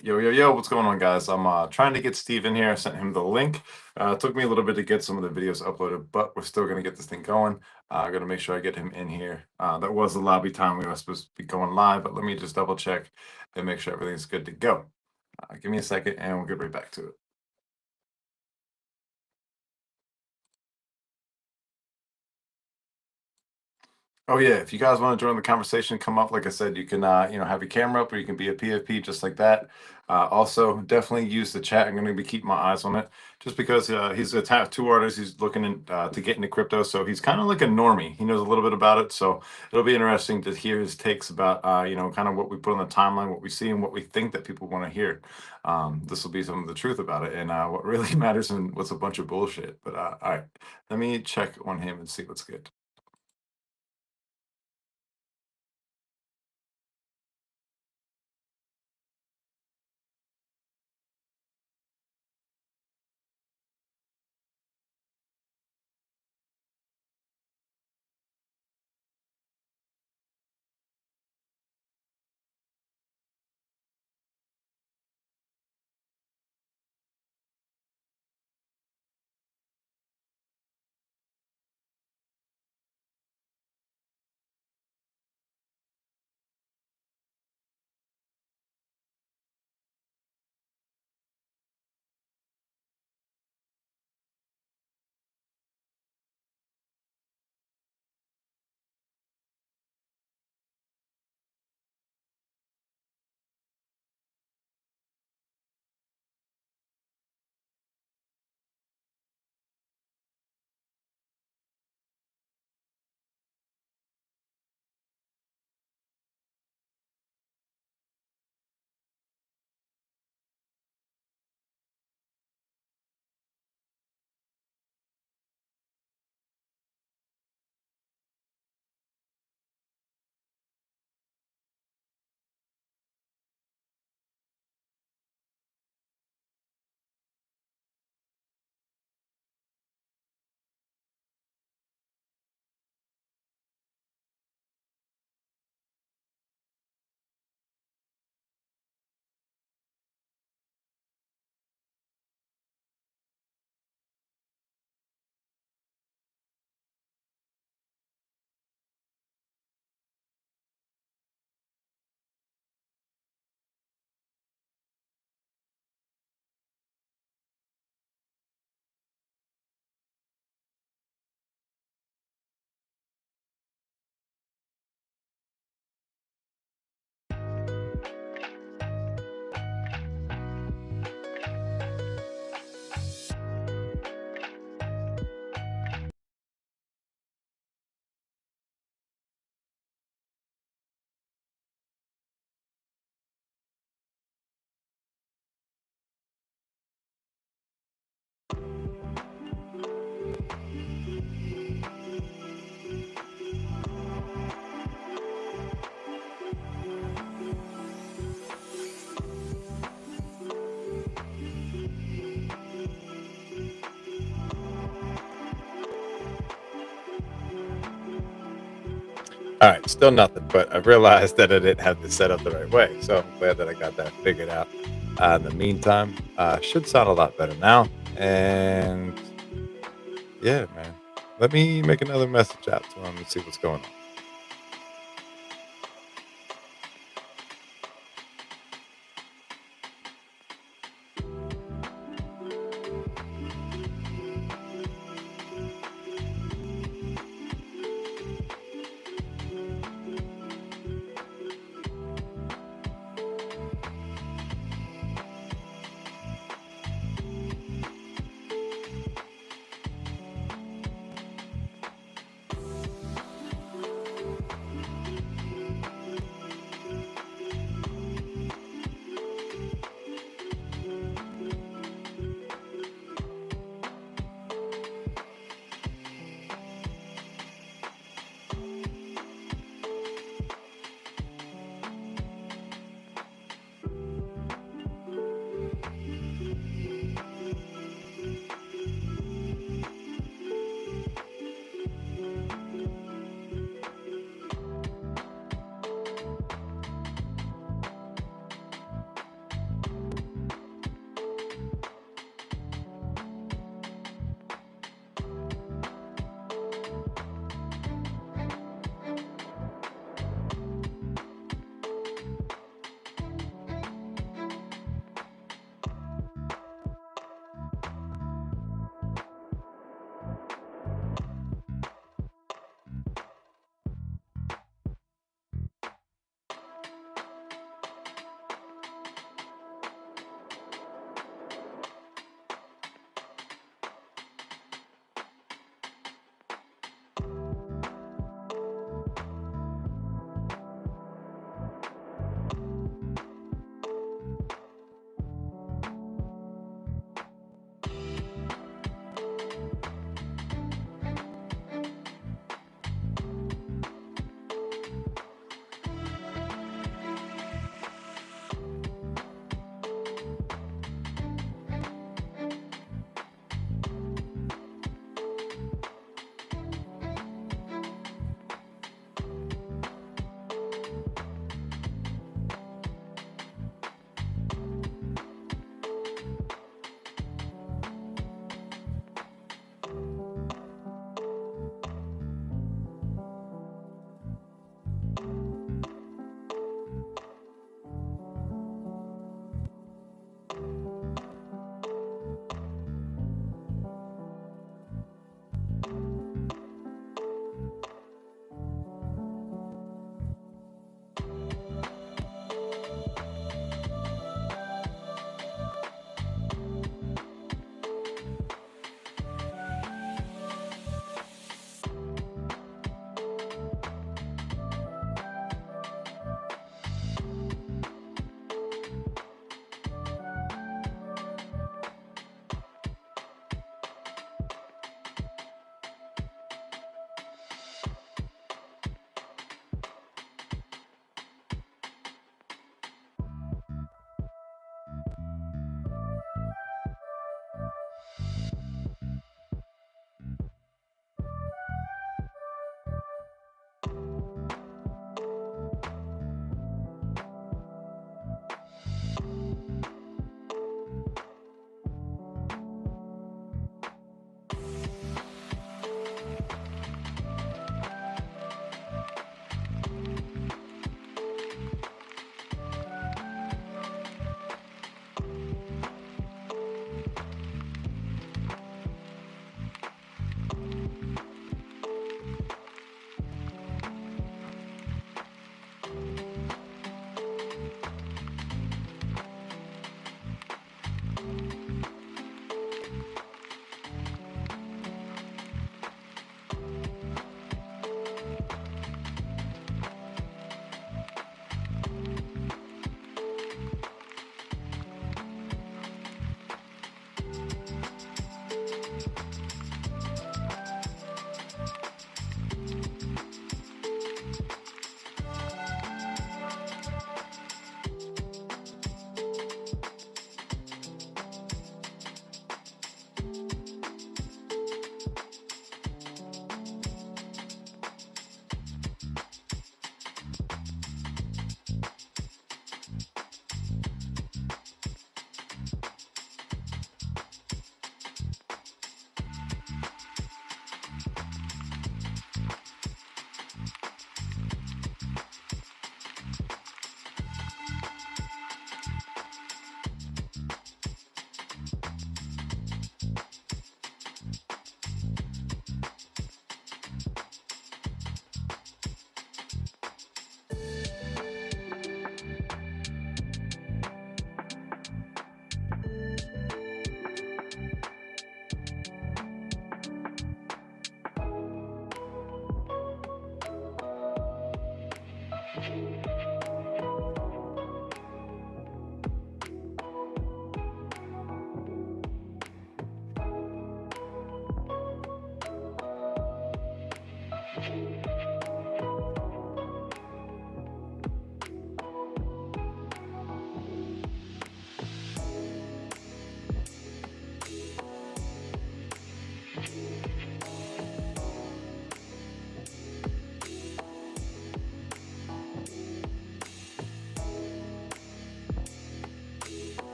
Yo, yo, yo, what's going on, guys? I'm trying to get Steve in here. I sent him the link. It took me a little bit to get some of the videos uploaded, but we're still going to get this thing going. I'm going to make sure I get him in here. That was the lobby time we were supposed to be going live, but let me just double check and make sure everything's good to go. Give me a second and we'll get right back to it. Oh yeah, if you guys want to join the conversation, come up. Like I said, you can have your camera up or you can be a PFP just like that. Also, definitely use the chat. I'm going to be keeping my eyes on it just because he's a tattoo artist. He's looking to get into crypto, so he's kind of like a normie. He knows a little bit about it, so it'll be interesting to hear his takes about kind of what we put on the timeline, what we see, and what we think that people want to hear. This will be some of the truth about it and what really matters and what's a bunch of bullshit. But all right, let me check on him and see what's good. All right, still nothing, but I realized that I didn't have this set up the right way. So I'm glad that I got that figured out. In the meantime, should sound a lot better now. And yeah, man, let me make another message out to him and see what's going on.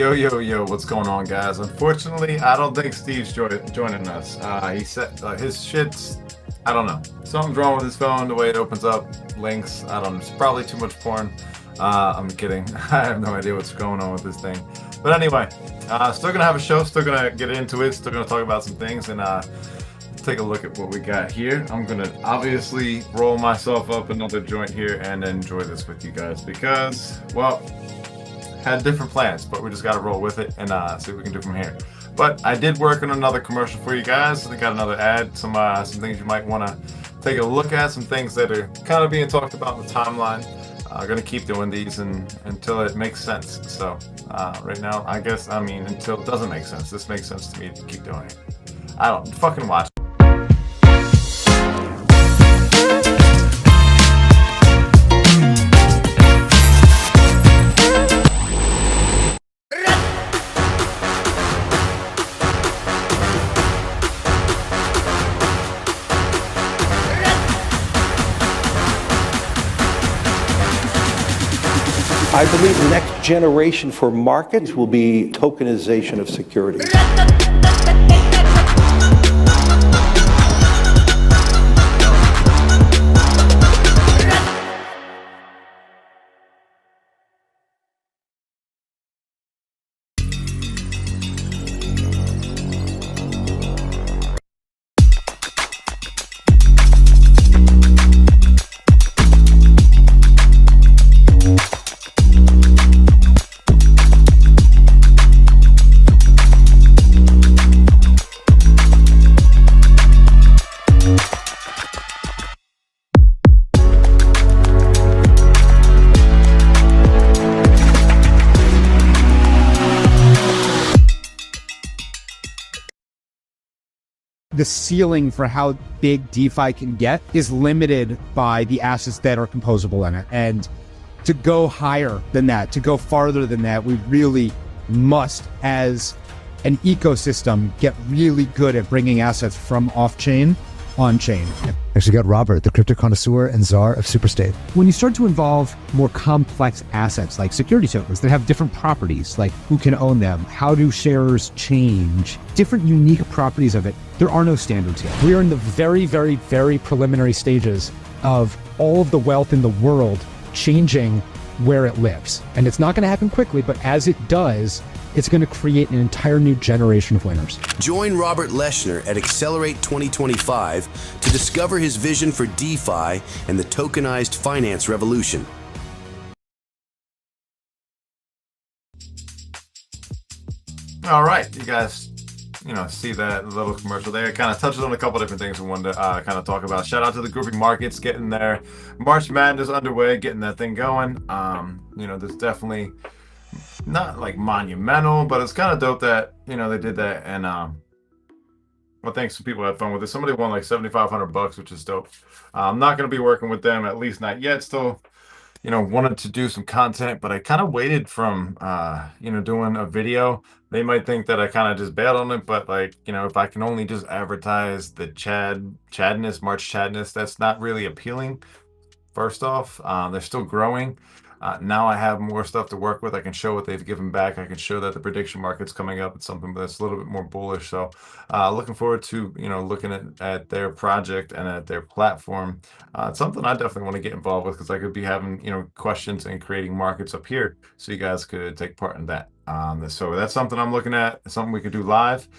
Yo, what's going on, guys? Unfortunately, I don't think Steve's joining us. He said his shit's, I don't know. Something's wrong with his phone, the way it opens up links. I don't know. It's probably too much porn. I'm kidding. I have no idea what's going on with this thing. But anyway, still going to have a show, still going to get into it, still going to talk about some things, and take a look at what we got here. I'm going to obviously roll myself up another joint here and enjoy this with you guys because, well, had different plans, but we just got to roll with it and see what we can do from here. But I did work on another commercial for you guys. I got another ad, some things you might want to take a look at, some things that are kind of being talked about in the timeline. I'm going to keep doing these until it makes sense. So right now, until it doesn't make sense. This makes sense to me to keep doing it. I don't fucking watch. I believe the next generation for markets will be tokenization of security. The ceiling for how big DeFi can get is limited by the assets that are composable in it. And to go higher than that, to go farther than that, we really must, as an ecosystem, get really good at bringing assets from off-chain on-chain. Actually got Robert, the crypto connoisseur and czar of Superstate. When you start to involve more complex assets like security tokens that have different properties, like who can own them, how do shares change, different unique properties of it, there are no standards yet. We are in the very, very, very preliminary stages of all of the wealth in the world changing where it lives. And it's not going to happen quickly, but as it does, it's going to create an entire new generation of winners. Join Robert Leshner at Accelerate 2025 to discover his vision for DeFi and the tokenized finance revolution. All right, you guys, see that little commercial there. It kind of touches on a couple different things we wanted to kind of talk about. Shout out to the Groovy Markets getting their March Madness underway, getting that thing going. There's definitely not like monumental, but it's kind of dope that they did that, and I think some people had fun with it. Somebody won like $7,500, which is dope. I'm not going to be working with them, at least not yet. Still, wanted to do some content, but I kind of waited from doing a video. They might think that I kind of just bailed on it, but if I can only just advertise the March Chadness, that's not really appealing. First off, they're still growing. Now I have more stuff to work with. I can show what they've given back. I can show that the prediction market's coming up. It's something that's a little bit more bullish. So looking forward to, looking at their project and at their platform. It's something I definitely want to get involved with because I could be having, questions and creating markets up here. So you guys could take part in that. So that's something I'm looking at, something we could do live.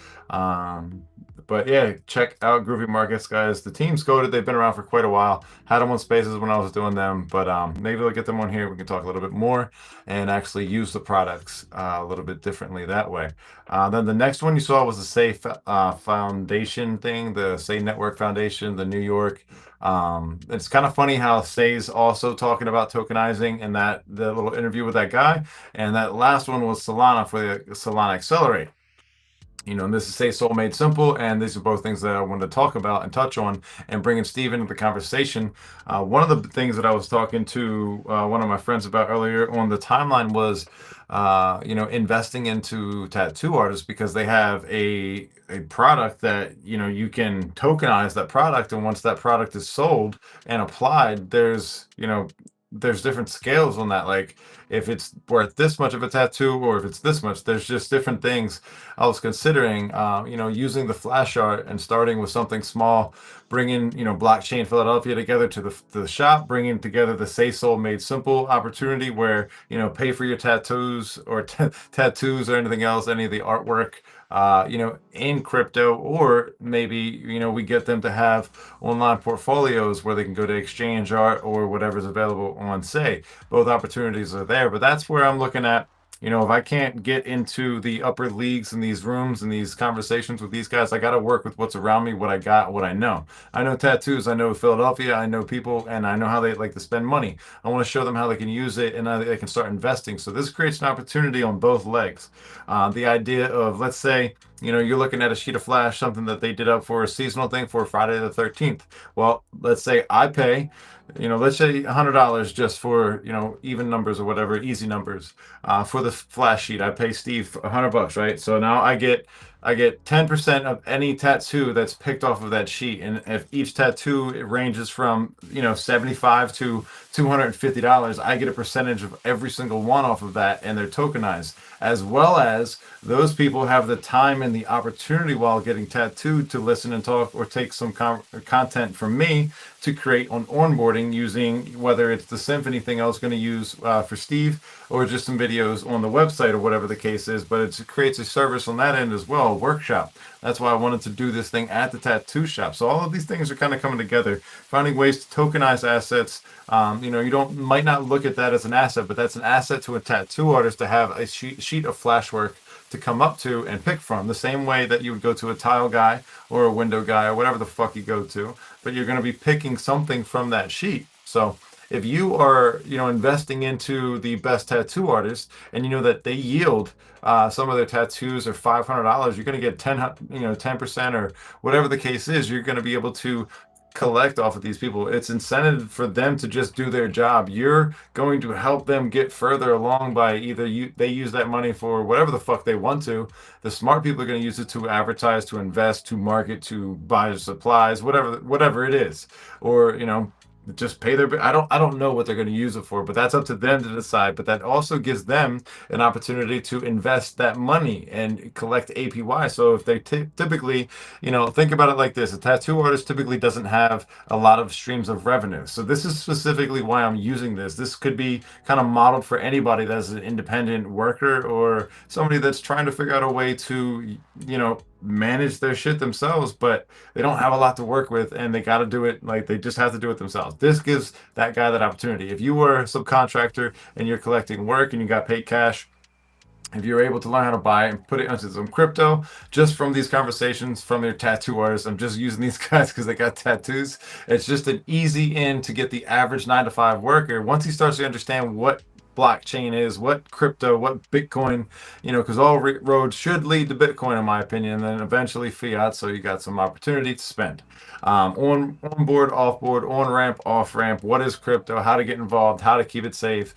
But yeah, check out Groovy Markets, guys. The team's coded. They've been around for quite a while. Had them on Spaces when I was doing them, but maybe we'll get them on here. We can talk a little bit more and actually use the products a little bit differently that way. Then the next one you saw was the Say Foundation thing, the Say Network Foundation, the New York. It's kind of funny how Say's also talking about tokenizing in the little interview with that guy. And that last one was Solana for the Solana Accelerate. And this is Say Soul Made Simple, and these are both things that I wanted to talk about and touch on and bringing Steve into the conversation. One of the things that I was talking to one of my friends about earlier on the timeline was, investing into tattoo artists because they have a product that, you can tokenize that product. And once that product is sold and applied, there's different scales on that. Like if it's worth this much of a tattoo or if it's this much. There's just different things I was considering, using the flash art and starting with something small, bringing, Blockchain Philadelphia together to the shop, bringing together the Say Soul Made Simple opportunity where, pay for your tattoos or tattoos or anything else, any of the artwork, in crypto, or maybe, we get them to have online portfolios where they can go to exchange art or whatever's available on Say. Both opportunities are there, but that's where I'm looking at. If I can't get into the upper leagues in these rooms and these conversations with these guys, I got to work with what's around me, what I got, what I know. I know tattoos, I know Philadelphia, I know people, and I know how they like to spend money. I want to show them how they can use it and how they can start investing. So this creates an opportunity on both legs. The idea of, let's say, you're looking at a sheet of flash, something that they did up for a seasonal thing for Friday the 13th. Well, let's say I pay, let's say $100 just for, even numbers or whatever, easy numbers, for the flash sheet. I pay Steve $100, right? So now I get 10% of any tattoo that's picked off of that sheet. And if each tattoo, it ranges from, $75 to $250, I get a percentage of every single one off of that, and they're tokenized. As well as those people have the time and the opportunity while getting tattooed to listen and talk or take some content from me to create on onboarding using whether it's the Symphony thing I was going to use for Steve or just some videos on the website or whatever the case is. But it creates a service on that end as well, a workshop. That's why I wanted to do this thing at the tattoo shop. So all of these things are kind of coming together, finding ways to tokenize assets. You might not look at that as an asset, but that's an asset to a tattoo artist to have a sheet of flash work to come up to and pick from, the same way that you would go to a tile guy or a window guy or whatever the fuck you go to, but you're going to be picking something from that sheet. So if you are, investing into the best tattoo artists and you know that they yield some of their tattoos are $500, you're going to get 10% or whatever the case is, you're going to be able to collect off of these people. It's incentive for them to just do their job. You're going to help them get further along by either they use that money for whatever the fuck they want to. The smart people are going to use it to advertise, to invest, to market, to buy supplies, whatever it is, or just pay their. I don't know what they're going to use it for, but that's up to them to decide. But that also gives them an opportunity to invest that money and collect APY. So if they typically, think about it like this: a tattoo artist typically doesn't have a lot of streams of revenue. So this is specifically why I'm using this. This could be kind of modeled for anybody that's an independent worker or somebody that's trying to figure out a way to, manage their shit themselves, but they don't have a lot to work with and they got to do it, like they just have to do it themselves. This gives that guy that opportunity. If you were a subcontractor and you're collecting work and you got paid cash, if you're able to learn how to buy and put it into some crypto just from these conversations from your tattoo artists, I'm just using these guys because they got tattoos. It's just an easy in to get the average 9-to-5 worker. Once he starts to understand what blockchain is, what crypto, what Bitcoin, because all roads should lead to Bitcoin, in my opinion, and then eventually fiat. So you got some opportunity to spend. On board, off board, on ramp, off ramp. What is crypto? How to get involved? How to keep it safe?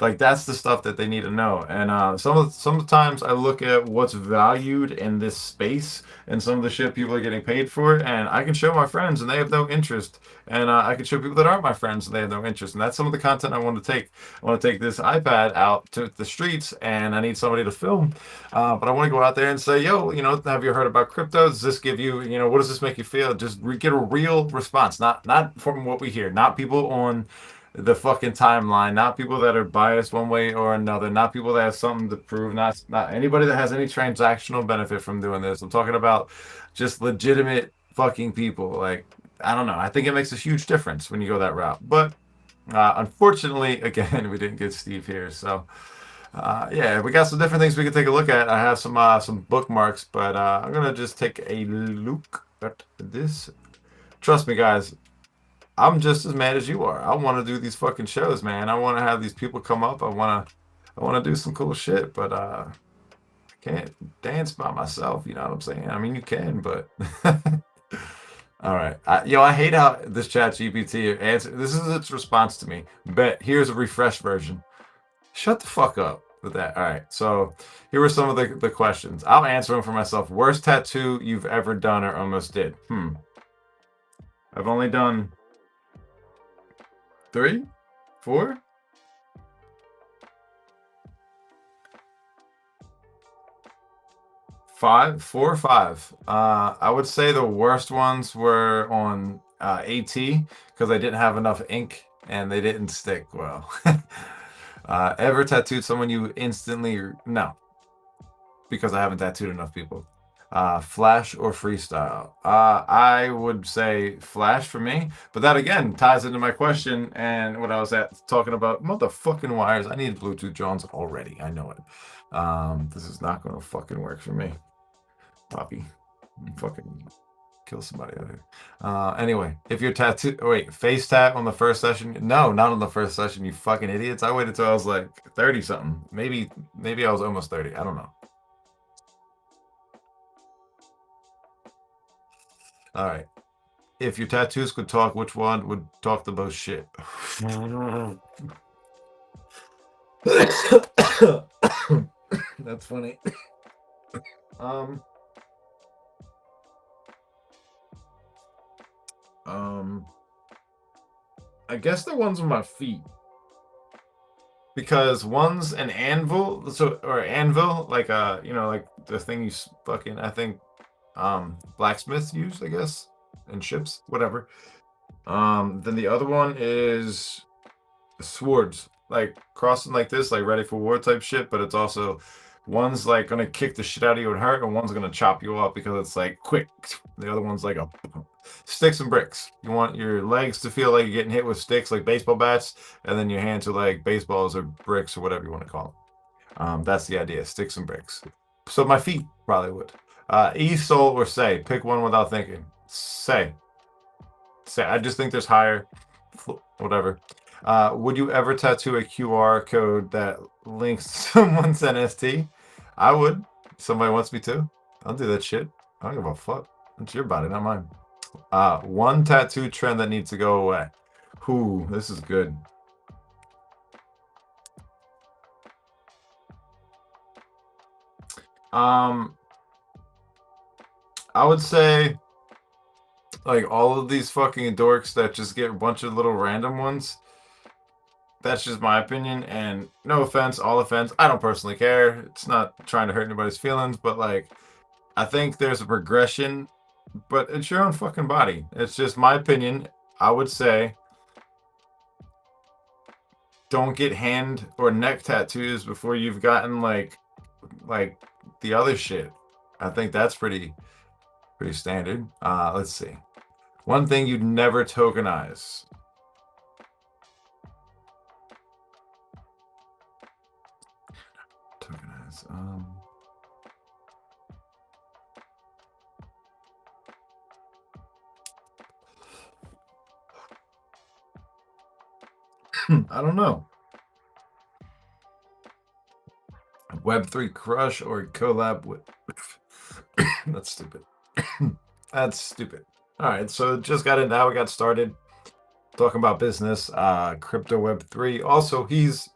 Like that's the stuff that they need to know. And sometimes I look at what's valued in this space and some of the shit people are getting paid for, and I can show my friends and they have no interest, and I can show people that aren't my friends and they have no interest. And that's some of the content I want to take. I want to take this iPad out to the streets, and I need somebody to film. But I want to go out there and say, yo, have you heard about crypto? Does this give you, what does this make you feel? Just get a real response, not from what we hear, not people on the fucking timeline, not people that are biased one way or another, not people that have something to prove, not anybody that has any transactional benefit from doing this. I'm talking about just legitimate fucking people. Like, I don't know. I think it makes a huge difference when you go that route. But unfortunately, again, we didn't get Steve here. So yeah, we got some different things we can take a look at. I have some bookmarks, but I'm gonna just take a look at this. Trust me, guys, I'm just as mad as you are. I want to do these fucking shows, man. I want to have these people come up. I want to do some cool shit, but I can't dance by myself. You know what I'm saying? I mean, you can, but all right. I hate how this chat GPT answer. This is its response to me. Bet here's a refreshed version. Shut the fuck up with that. All right. So here were some of the questions. I'll answer them for myself. Worst tattoo you've ever done or almost did? I've only done 3, 4. 4 or 5. I would say the worst ones were on AT because I didn't have enough ink and they didn't stick well. Ever tattooed someone you instantly? No, because I haven't tattooed enough people. Flash or freestyle? I would say flash for me, but that again ties into my question and what I was talking about motherfucking wires. I need Bluetooth drones already. I know it. This is not going to fucking work for me, Poppy. Fucking kill somebody out here. Anyway, if you're tattooed, wait, face tat on the first session? No, not on the first session. You fucking idiots! I waited till I was like 30 something. Maybe I was almost 30. I don't know. All right. If your tattoos could talk, which one would talk the most shit? That's funny. I guess the ones on my feet. Because one's an anvil, or anvil, like like the thing you fucking, I think blacksmiths use, I guess, in ships, whatever. Then the other one is swords, like crossing like this, like ready for war type shit, but it's also one's like gonna kick the shit out of you and hurt, and one's gonna chop you off because it's like quick. The other one's like a sticks and bricks. You want your legs to feel like you're getting hit with sticks like baseball bats, and then your hands are like baseballs or bricks or whatever you want to call them. That's the idea, sticks and bricks. So my feet probably would. E, soul, or say. Pick one without thinking. Say. I just think there's higher. Whatever. Would you ever tattoo a QR code that links to someone's NFT? I would. Somebody wants me to. I'll do that shit. I don't give a fuck. It's your body, not mine. One tattoo trend that needs to go away. Ooh, this is good. I would say like all of these fucking dorks that just get a bunch of little random ones. That's just my opinion, and no offense, all offense. I don't personally care. It's not trying to hurt anybody's feelings, but like, I think there's a progression, but it's your own fucking body. It's just my opinion. I would say don't get hand or neck tattoos before you've gotten like the other shit. I think that's pretty standard. Let's see. One thing you'd never tokenize. I don't know. Web3 crush or collab with that's stupid. That's stupid. All right, so just got in now. We got started talking about business, crypto Web3. Also, he's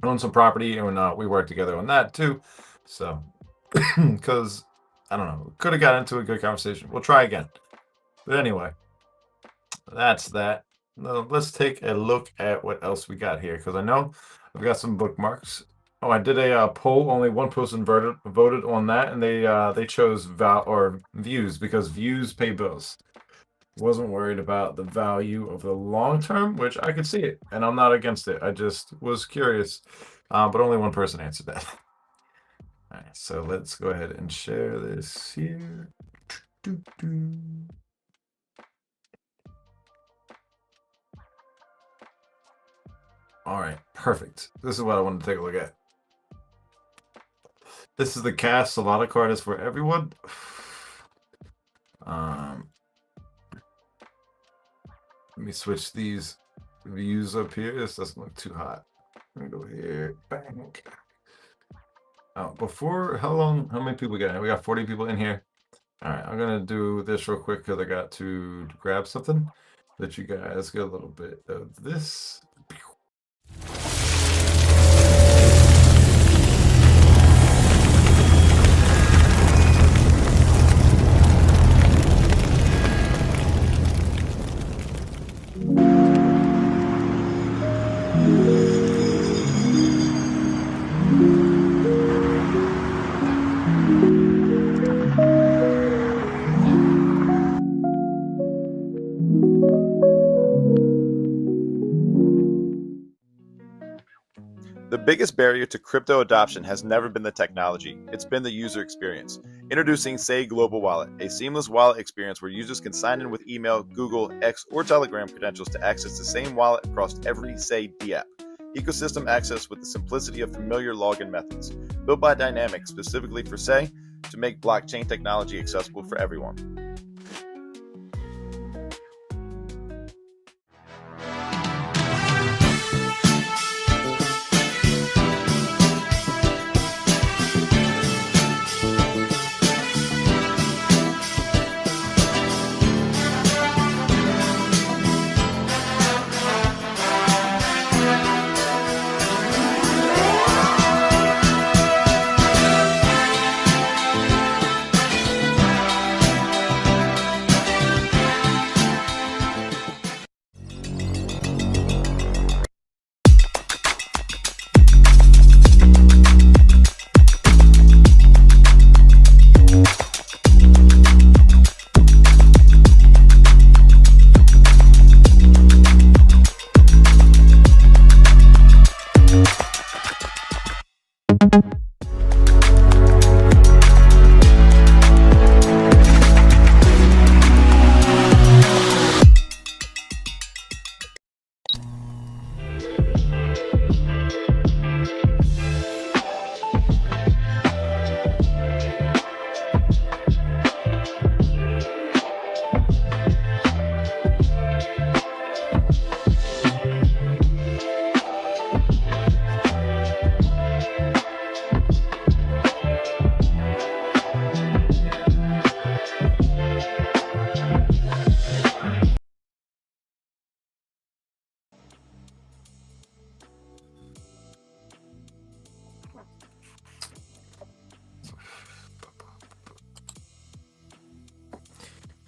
owned some property, and we worked together on that too. So, because I don't know, could have got into a good conversation. We'll try again. But anyway, that's that. Now, let's take a look at what else we got here, because I know I've got some bookmarks. Oh, I did a poll. Only one person voted on that, and they chose views because views pay bills. Wasn't worried about the value of the long term, which I could see it, and I'm not against it. I just was curious, but only one person answered that. All right, so let's go ahead and share this here. All right, perfect. This is what I wanted to take a look at. This is the Cast Solana card. Is for everyone. Let me switch these views up here. This doesn't look too hot. Let me go here. Bang. Oh, how many people we got? We got 40 people in here. All right, I'm gonna do this real quick because I got to grab something. Let you guys get a little bit of this. biggest barrier to crypto adoption has never been the technology, it's been the user experience. Introducing Say Global Wallet, a seamless wallet experience where users can sign in with email, Google, X, or Telegram credentials to access the same wallet across every Say D app. Ecosystem access with the simplicity of familiar login methods, built by Dynamic specifically for Say to make blockchain technology accessible for everyone.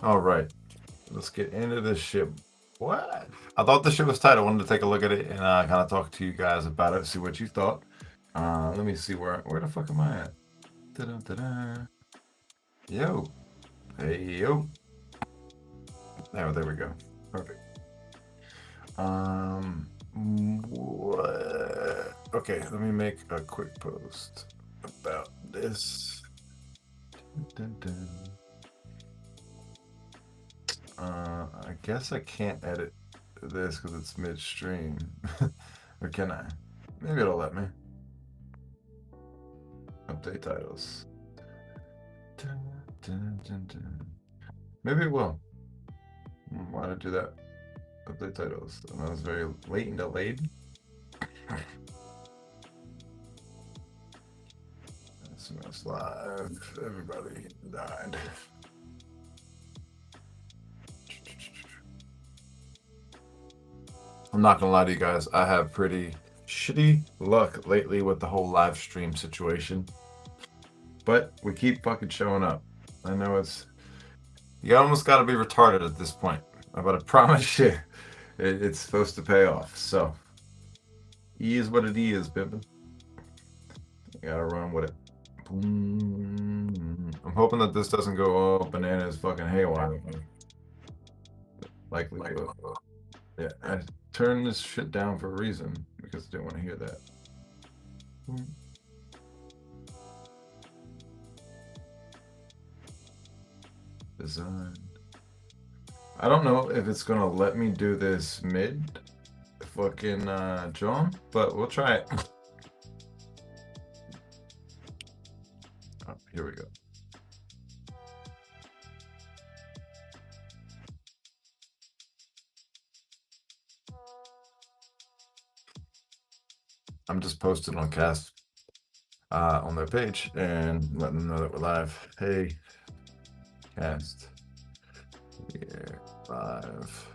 All right, let's get into this shit. What? I thought the shit was tight. I wanted to take a look at it and kind of talk to you guys about it, see what you thought. Let me see where the fuck am I at? Da-da-da-da. Yo, hey yo. Oh, there we go. Perfect. What? Okay, let me make a quick post about this. Dun, dun, dun. I guess I can't edit this because it's midstream. Or can I? Maybe it'll let me. Update titles. Dun, dun, dun, dun. Maybe it will. Why did I do that? Update titles. That was very late and delayed. SMS live. Everybody died. I'm not gonna lie to you guys, I have pretty shitty luck lately with the whole live stream situation. But we keep fucking showing up. I know you almost gotta be retarded at this point. But I promise you, it's supposed to pay off. So, E is what it is, Pimpin'. Gotta run with it. I'm hoping that this doesn't go all bananas fucking haywire. Likely will. Yeah, I turned this shit down for a reason because I didn't want to hear that. Design. I don't know if it's gonna let me do this mid fucking John, but we'll try it. Oh, here we go. I'm just posting on Cast on their page and letting them know that we're live. Hey, Cast, we're live.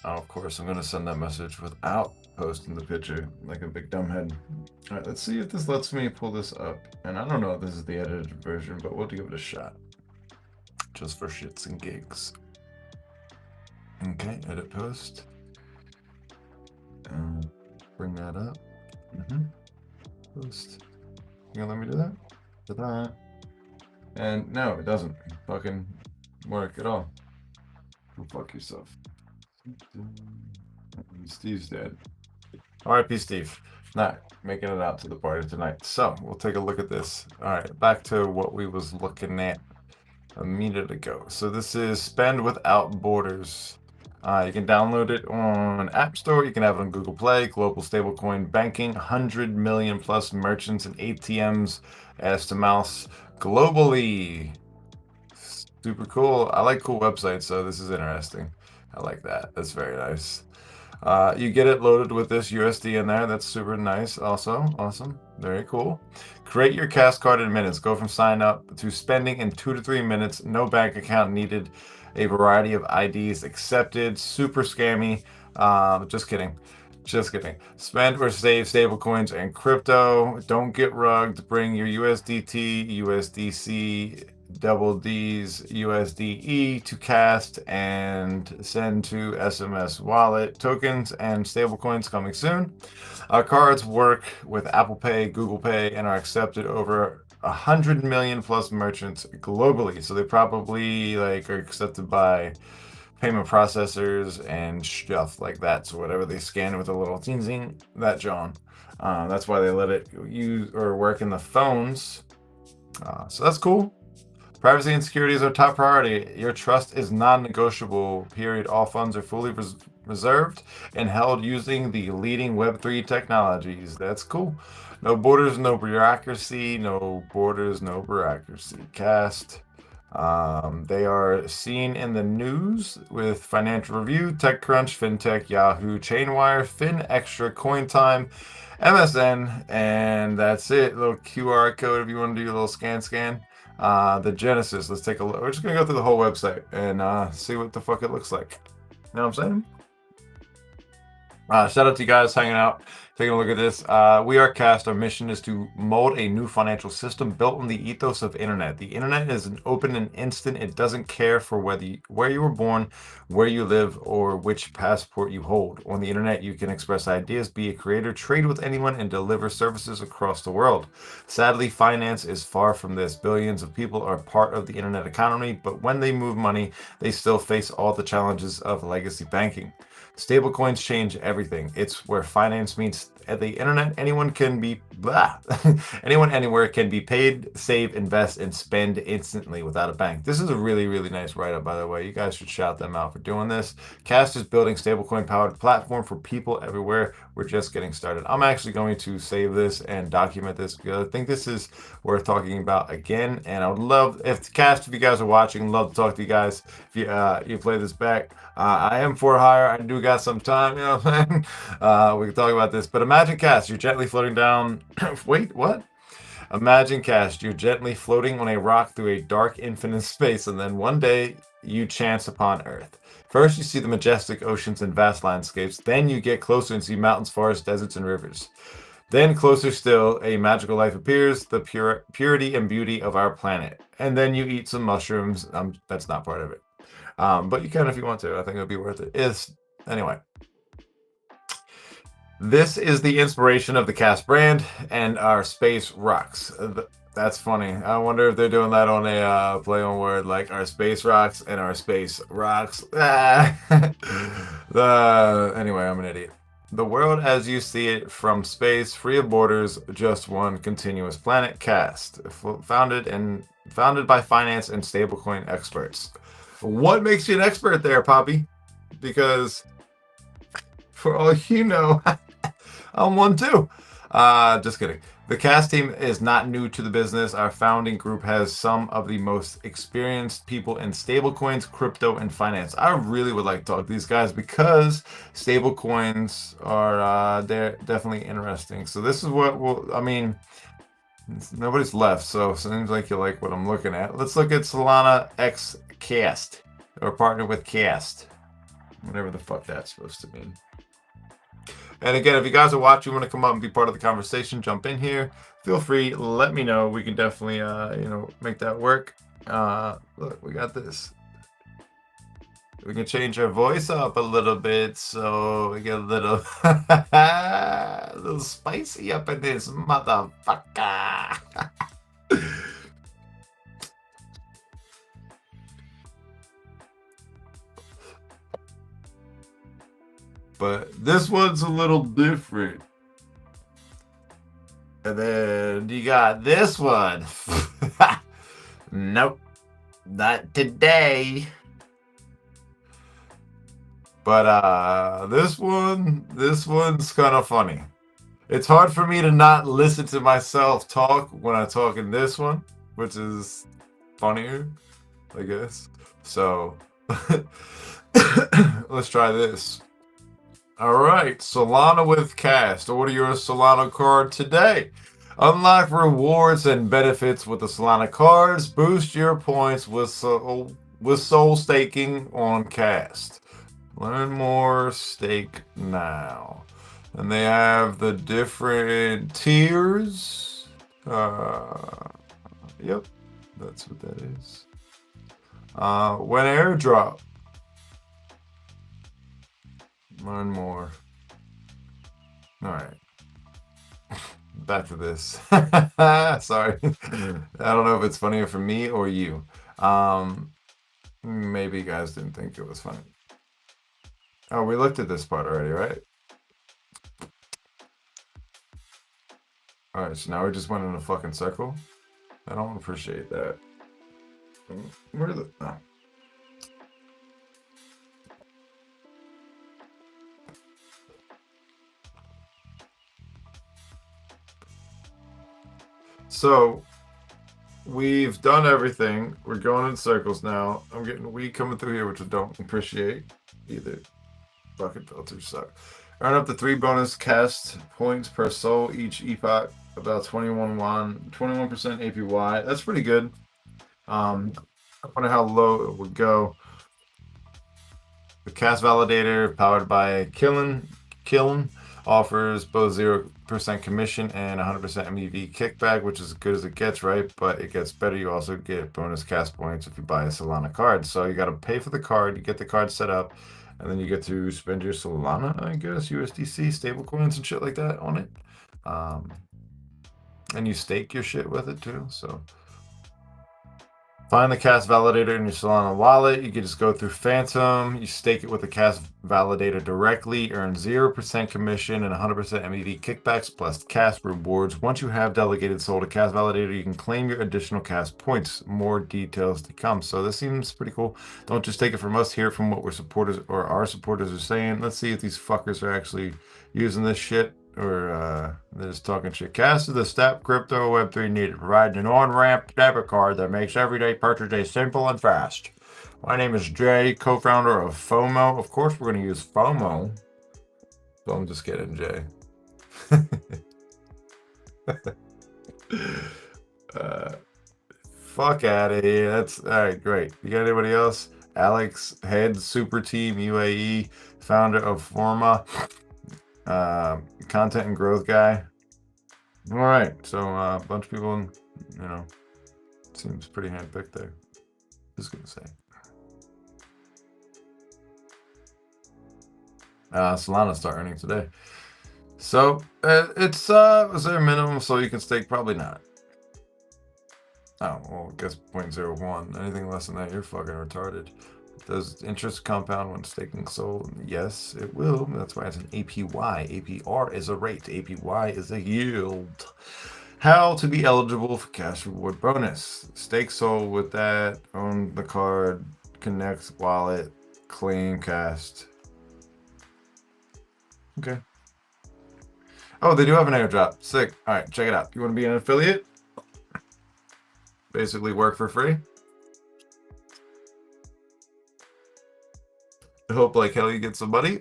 Of course, I'm going to send that message without posting the picture like a big dumbhead. All right, let's see if this lets me pull this up. And I don't know if this is the edited version, but we'll give it a shot. Just for shits and gigs. Okay, edit post. bring that up. Post. You gonna let me do that? Ta-da. And no, it doesn't fucking work at all. Go fuck yourself. Steve's dead. R.I.P. Steve. Not making it out to the party tonight. So we'll take a look at this. All right, back to what we was looking at a minute ago. So this is Spend Without Borders. You can download it on App Store. You can have it on Google Play. Global stablecoin banking, 100 million plus merchants and ATMs as to mouse globally. Super cool. I like cool websites, so this is interesting. I like that. That's very nice. You get it loaded with this USD in there. That's super nice. Also, awesome. Very cool. Create your Cast card in minutes. Go from sign up to spending in 2 to 3 minutes. No bank account needed. A variety of IDs accepted. Super scammy. Just kidding. Just kidding. Spend or save stablecoins and crypto. Don't get rugged. Bring your USDT, USDC, double D's, USDE to Cast and send to SMS wallet. Tokens and stablecoins coming soon. Our cards work with Apple Pay, Google Pay, and are accepted over 100 million plus merchants globally. So they probably like are accepted by payment processors and stuff like that. So whatever they scan with a little zing zing, that John. That's why they let it use or work in the phones. So that's cool. Privacy and security is our top priority. Your trust is non-negotiable, period. All funds are fully reserved and held using the leading Web3 technologies. That's cool. No borders, no bureaucracy. No borders, no bureaucracy. Cast. They are seen in the news with Financial Review, TechCrunch, FinTech, Yahoo, Chainwire, FinExtra, CoinTime, MSN, and that's it. Little QR code if you want to do a little scan. The Genesis. Let's take a look. We're just gonna go through the whole website and see what the fuck it looks like. You know what I'm saying? Shout out to you guys hanging out, taking a look at this. We are Cast. Our mission is to mold a new financial system built on the ethos of internet. The internet is an open and instant. It doesn't care for where you were born, where you live, or which passport you hold. On the internet, you can express ideas, be a creator, trade with anyone, and deliver services across the world. Sadly, finance is far from this. Billions of people are part of the internet economy, but when they move money, they still face all the challenges of legacy banking. Stablecoins change everything. It's where finance meets the internet. Anyone can be anyone anywhere can be paid, save, invest, and spend instantly without a bank. This is a really, really nice write-up, by the way. You guys should shout them out for doing this. Cast is building stablecoin powered platform for people everywhere. We're just getting started. I'm actually going to save this and document this because I think this is worth talking about again. And I would love if you guys are watching, love to talk to you guys. If you play this back, I am for hire. I do got some time, you know what I'm saying? We can talk about this. But imagine Cast, you're gently floating down. Wait, what? Imagine Cast, you're gently floating on a rock through a dark, infinite space, and then one day you chance upon Earth. First, you see the majestic oceans and vast landscapes. Then you get closer and see mountains, forests, deserts, and rivers. Then, closer still, a magical life appears, the purity and beauty of our planet. And then you eat some mushrooms. That's not part of it. But you can if you want to. I think it would be worth it. Anyway. This is the inspiration of the Cast brand, and our space rocks. That's funny. I wonder if they're doing that on a play on word, like our space rocks and our space rocks. Anyway, I'm an idiot. The world as you see it from space, free of borders, just one continuous planet. Cast, founded by finance and stablecoin experts. What makes you an expert there, Poppy? Because for all you know, I'm one too. Just kidding. The Cast team is not new to the business. Our founding group has some of the most experienced people in stablecoins, crypto, and finance. I really would like to talk to these guys because stablecoins are they're definitely interesting. So this is what nobody's left, so it seems like you like what I'm looking at. Let's look at Solana X Cast, or partner with Cast. Whatever the fuck that's supposed to mean. And again, if you guys are watching, want to come up and be part of the conversation, jump in here. Feel free, let me know. We can definitely, make that work. Look, we got this. We can change our voice up a little bit so we get a little, a little spicy up in this motherfucker. But this one's a little different. And then you got this one. Nope, not today. But this one's kind of funny. It's hard for me to not listen to myself talk when I talk in this one, which is funnier, I guess. So let's try this. All right, Solana with Cast. Order your Solana card today. Unlock rewards and benefits with the Solana cards. Boost your points with soul staking on Cast. Learn more, stake now. And they have the different tiers. Yep, that's what that is. When airdrop. Learn more. All right. Back to this. Sorry. I don't know if it's funnier for me or you. Maybe you guys didn't think it was funny. Oh, we looked at this part already, right? Alright, so now we just went in a fucking circle. I don't appreciate that. Where are the... Oh. So, we've done everything. We're going in circles now. I'm getting weed coming through here, which I don't appreciate either. Fucking filters suck. Earn up to 3 bonus cast points per soul each epoch. About 21% APY. That's pretty good. I wonder how low it would go. The cast validator, powered by Kiln, offers both 0% commission and 100% MEV kickback, which is as good as it gets, right? But it gets better. You also get bonus cast points if you buy a Solana card. So you got to pay for the card. You get the card set up, and then you get to spend your Solana, I guess, USDC, stablecoins and shit like that on it. And you stake your shit with it too. So find the cast validator in your Solana wallet. You can just go through Phantom. You stake it with the cast validator directly. Earn 0% commission and 100% MEV kickbacks plus cast rewards. Once you have delegated soul to cast validator, you can claim your additional cast points. More details to come. So this seems pretty cool. Don't just take it from us. Hear it from what our supporters are saying. Let's see if these fuckers are actually using this shit. Or they're just talking shit. Cast is the step crypto Web3 needed, providing an on-ramp debit card that makes everyday purchases simple and fast. My name is Jay, co-founder of FOMO. Of course, we're going to use FOMO. So I'm just kidding, Jay. Fuck out of here. That's all right. Great. You got anybody else? Alex Head, Super Team UAE, founder of Forma. Content and growth guy. All right, so a bunch of people, seems pretty handpicked there. Just gonna say. Solana start earning today. So it's is there a minimum so you can stake? Probably not. Oh, well, I guess 0.01. Anything less than that, you're fucking retarded. Does interest compound when staking soul? Yes, it will. That's why it's an APY. APR is a rate. APY is a yield. How to be eligible for cash reward bonus. Stake soul with that. Own the card. Connect wallet. Claim cast. Okay. Oh, they do have an airdrop. Sick. All right, check it out. You want to be an affiliate? Basically work for free. I hope like hell you get some money.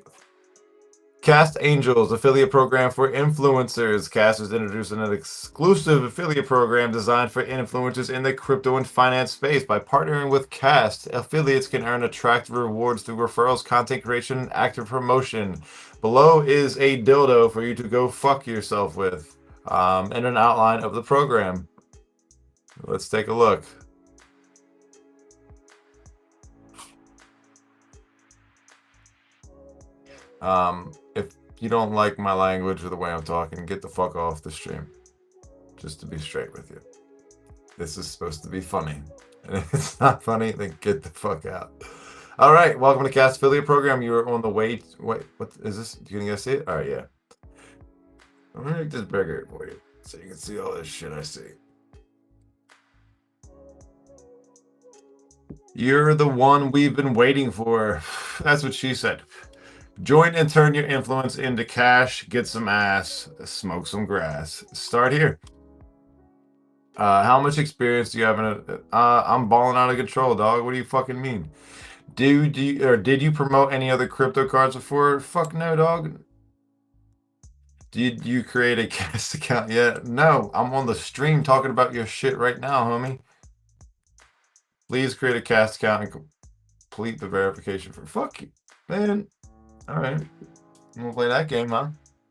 Cast Angels, affiliate program for influencers. Cast is introducing an exclusive affiliate program designed for influencers in the crypto and finance space. By partnering with Cast, affiliates can earn attractive rewards through referrals, content creation, and active promotion. Below is a dildo for you to go fuck yourself with, and an outline of the program. Let's take a look. If you don't like my language or the way I'm talking, get the fuck off the stream. Just to be straight with you. This is supposed to be funny. And if it's not funny, then get the fuck out. All right, welcome to Cast Affiliate Program. You're on the way. Wait, what is this? You gonna see it? All right, yeah. I'm gonna make this bigger for you so you can see all this shit I see. You're the one we've been waiting for. That's what she said. Join and turn your influence into cash. Get some ass. Smoke some grass. Start here. How much experience do you have in it? I'm balling out of control, dog. What do you fucking mean? Did you promote any other crypto cards before? Fuck no, dog. Did you create a cast account yet? No, I'm on the stream talking about your shit right now, homie. Please create a cast account and complete the verification for fuck you, man. All right, I'm gonna play that game, huh?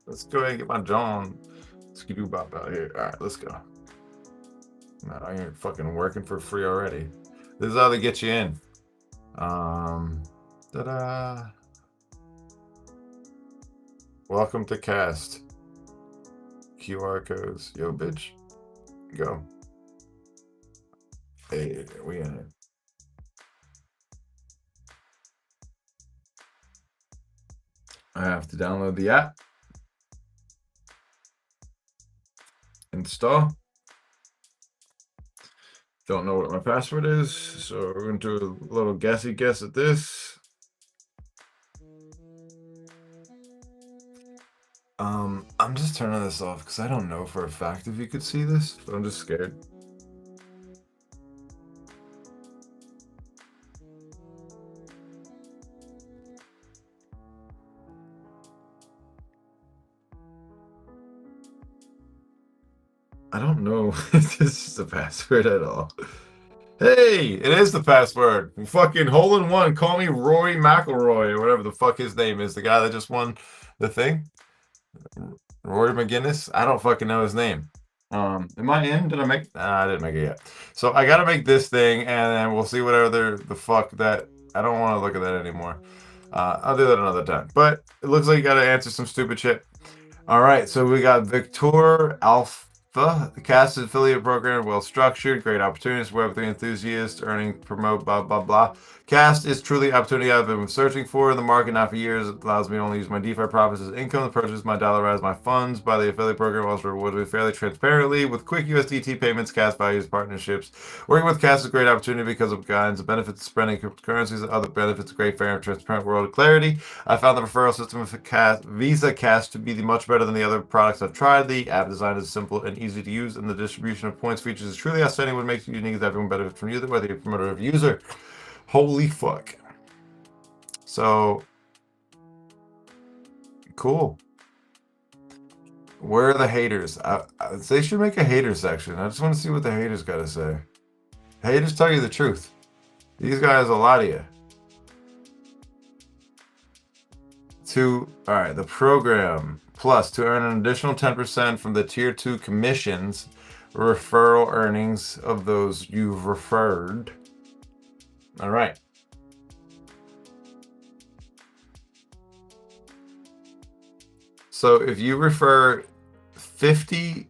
Let's go ahead and get my John Skidoo Bop out here. All right, let's go. No, I ain't fucking working for free already. This is how they get you in. Ta-da! Welcome to Cast. QR codes. Yo, bitch. Go. Hey, we in it. I have to download the app. Install. Don't know what my password is, so we're going to do a little guessy guess at this. I'm just turning this off because I don't know for a fact if you could see this, but I'm just scared. I don't know if this is the password at all. Hey, it is the password. Fucking hole in one. Call me Rory McIlroy or whatever the fuck his name is. The guy that just won the thing. Rory McGinnis. I don't fucking know his name. Am I in? Did I make? Nah, I didn't make it yet. So I gotta make this thing, and then we'll see whatever the fuck that. I don't want to look at that anymore. I'll do that another time. But it looks like you gotta answer some stupid shit. All right, so we got Victor Alpha. The Cast affiliate program, well structured, great opportunities for Web3 enthusiasts, earning, promote, blah, blah, blah. Cast is truly the opportunity I've been searching for in the market now for years. It allows me to only use my DeFi profits as income to purchase my dollarize my funds by the affiliate program, also rewarded fairly transparently with quick USDT payments, Cast values, partnerships. Working with Cast is a great opportunity because of kinds of benefits of spreading cryptocurrencies and other benefits, a great, fair, and transparent world of clarity. I found the referral system of Visa Cast to be much better than the other products I've tried. The app design is simple and easy to use, and the distribution of points features is truly outstanding. What makes it unique is everyone benefits from you, whether you're a promoter or user. Holy fuck. So cool. Where are the haters? They should make a hater section. I just want to see what the haters got to say. Haters tell you the truth. These guys will lie to you. All right, the program plus to earn an additional 10% from the tier 2 commissions, referral earnings of those you've referred. All right. So if you refer 50,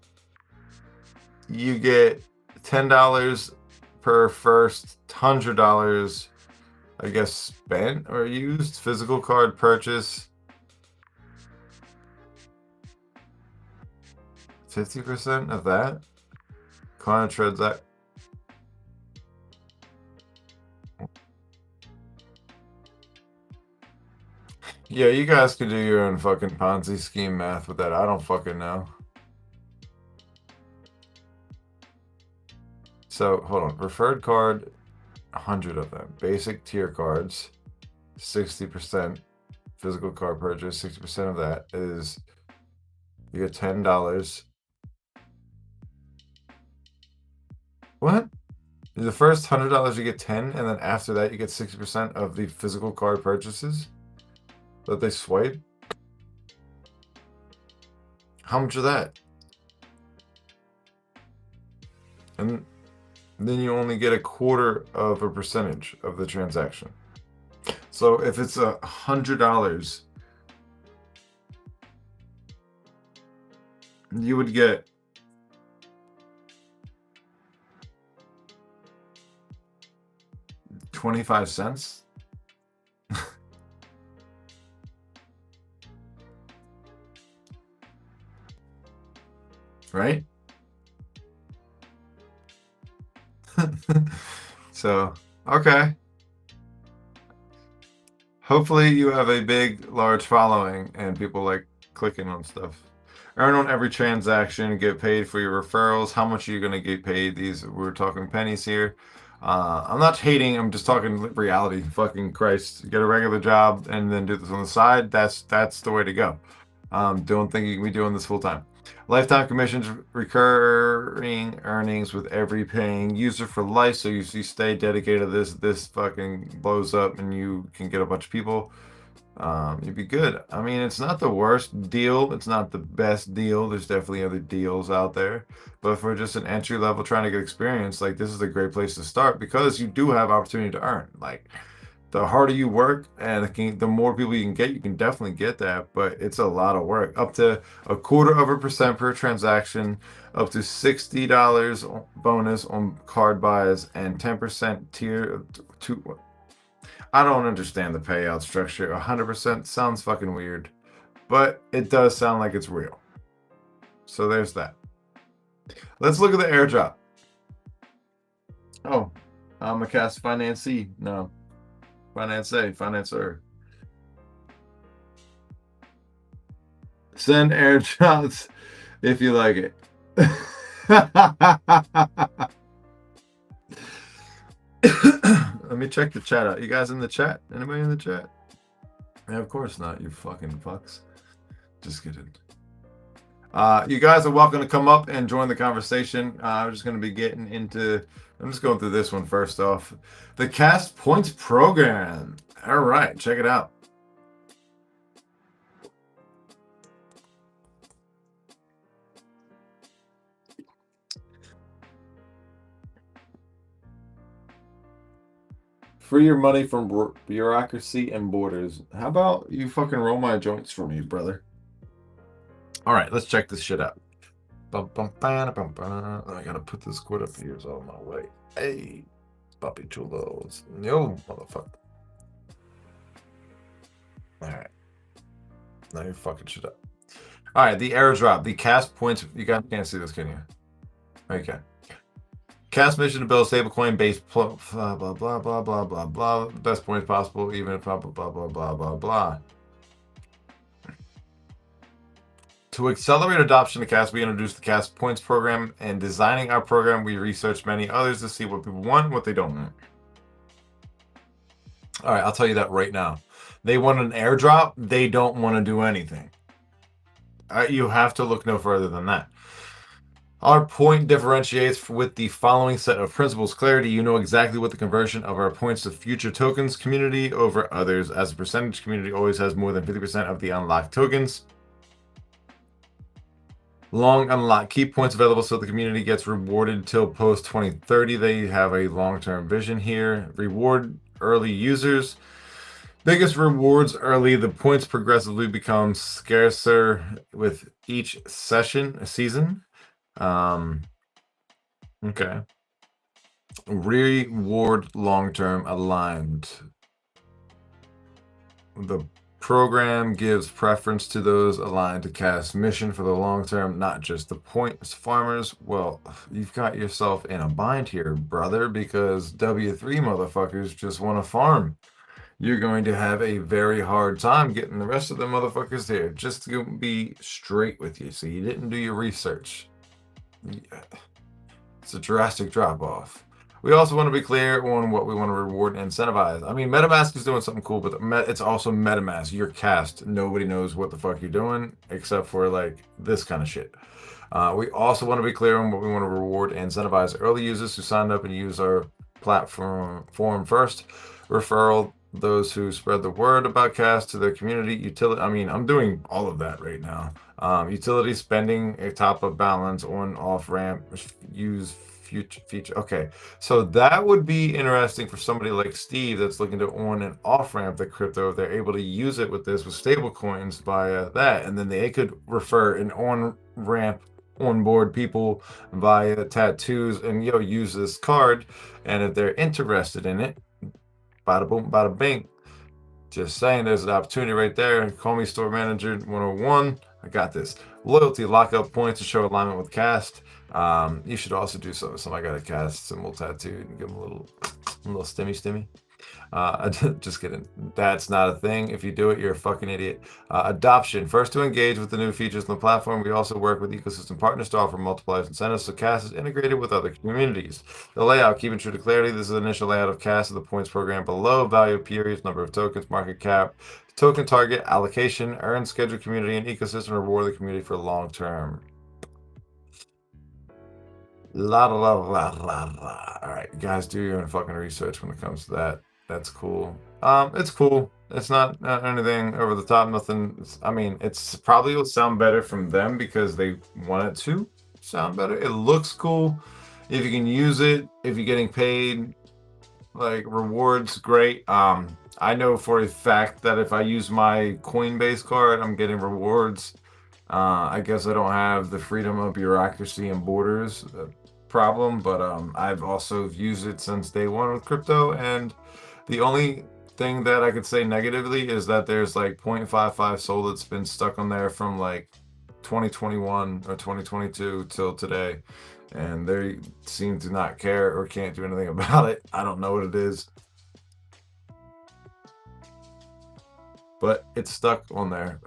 you get $10 per first $100, I guess, spent or used. Physical card purchase, 50% of that. Client transact. Yeah, you guys can do your own fucking Ponzi scheme math with that. I don't fucking know. So, hold on. Referred card, 100 of them. Basic tier cards, 60%. Physical card purchase, 60% of that is, you get $10. What? The first $100 you get 10, and then after that you get 60% of the physical card purchases that they swipe? How much of that? And then you only get 1/4% of the transaction. So if it's $100 you would get 25 cents. Right? So, okay. Hopefully you have a big, large following and people like clicking on stuff. Earn on every transaction, get paid for your referrals. How much are you going to get paid? We're talking pennies here. I'm not hating, I'm just talking reality. Fucking Christ. Get a regular job and then do this on the side. That's the way to go. Don't think you can be doing this full time. Lifetime commissions, recurring earnings with every paying user for life. So you stay dedicated to this fucking blows up and you can get a bunch of people. You'd be good. I mean, it's not the worst deal. It's not the best deal. There's definitely other deals out there. But for just an entry level trying to get experience, like this is a great place to start because you do have opportunity to earn. Like the harder you work and the more people you can get, you can definitely get that. But it's a lot of work. Up to 0.25% per transaction, up to $60 bonus on card buys, and 10% tier to. I don't understand the payout structure. 100% sounds fucking weird, but it does sound like it's real. So there's that. Let's look at the airdrop. Oh, I'm a cast financee. No, financer. Send airdrops if you like it. Let me check the chat out. You guys in the chat? Anybody in the chat? Yeah, of course not, you fucking fucks. Just kidding. You guys are welcome to come up and join the conversation. I'm just going to be getting into... I'm just going through this one first off. The Cast Points Program. All right, check it out. Free your money from bureaucracy and borders. How about you fucking roll my joints for me, brother? All right, let's check this shit out. I gotta put this quit up here so on my way. Hey, puppy chulos. Yo, motherfucker. All right. Now you're fucking shit up. All right, the airdrop, the cast points. You guys can't see this, can you? Okay. Cast mission to build stablecoin based blah blah blah blah blah blah blah. The best points possible, even if blah blah blah blah blah blah blah. To accelerate adoption of Cast, we introduced the Cast Points program. And designing our program, we researched many others to see what people want and what they don't want. All right, I'll tell you that right now. They want an airdrop. They don't want to do anything. You have to look no further than that. Our point differentiates with the following set of principles. Clarity, you know exactly what the conversion of our points to future tokens community over others. As a percentage, community always has more than 50% of the unlocked tokens. Long unlock. Keep points available so the community gets rewarded until post 2030. They have a long-term vision here. Reward early users. Biggest rewards early. The points progressively become scarcer with each season. Okay. Reward long-term aligned. The program gives preference to those aligned to Cast mission for the long term, not just the points farmers. Well, you've got yourself in a bind here, brother, because W3 motherfuckers just want to farm. You're going to have a very hard time getting the rest of the motherfuckers there. Just to be straight with you. So you didn't do your research. It's a drastic drop off. We also want to be clear on what we want to reward and incentivize. I mean, MetaMask is doing something cool, but it's also MetaMask. You're Cast. Nobody knows what the fuck you're doing except for like this kind of shit. We also want to be clear on what we want to reward and incentivize early users who signed up and use our platform first. Referral those who spread the word about Cast to their community. Utility. I mean, I'm doing all of that right now. Utility spending a top of balance on off ramp. Use feature. Okay, so that would be interesting for somebody like Steve that's looking to on and off ramp the crypto. If they're able to use it with this with stable coins via that, and then they could refer an on ramp onboard people via tattoos and use this card. And if they're interested in it, bada boom, bada bing. Just saying, there's an opportunity right there. Call me Store Manager 101. I got this. Loyalty lockup points to show alignment with Cast. You should also do something. Somebody got a Cast symbol tattooed and give them a little stimmy. Just kidding. That's not a thing. If you do it, you're a fucking idiot. Adoption. First to engage with the new features on the platform, we also work with ecosystem partners to offer multipliers incentives, so Cast is integrated with other communities. The layout, keeping true to clarity, this is the initial layout of Cast of the points program below. Value of periods, number of tokens, market cap, token target, allocation, earn, schedule, community, and ecosystem reward the community for long term. La la la la la la. All right, guys, do your own fucking research when it comes to that. That's cool. It's cool. It's not anything over the top. Nothing. I mean, it's probably will sound better from them because they want it to sound better. It looks cool. If you can use it, if you're getting paid, like rewards, great. I know for a fact that if I use my Coinbase card, I'm getting rewards. I guess I don't have the freedom of bureaucracy and borders problem, but I've also used it since day one with crypto, and the only thing that I could say negatively is that there's like 0.55 SOL that's been stuck on there from like 2021 or 2022 till today, and they seem to not care or can't do anything about it. I don't know what it is, but it's stuck on there.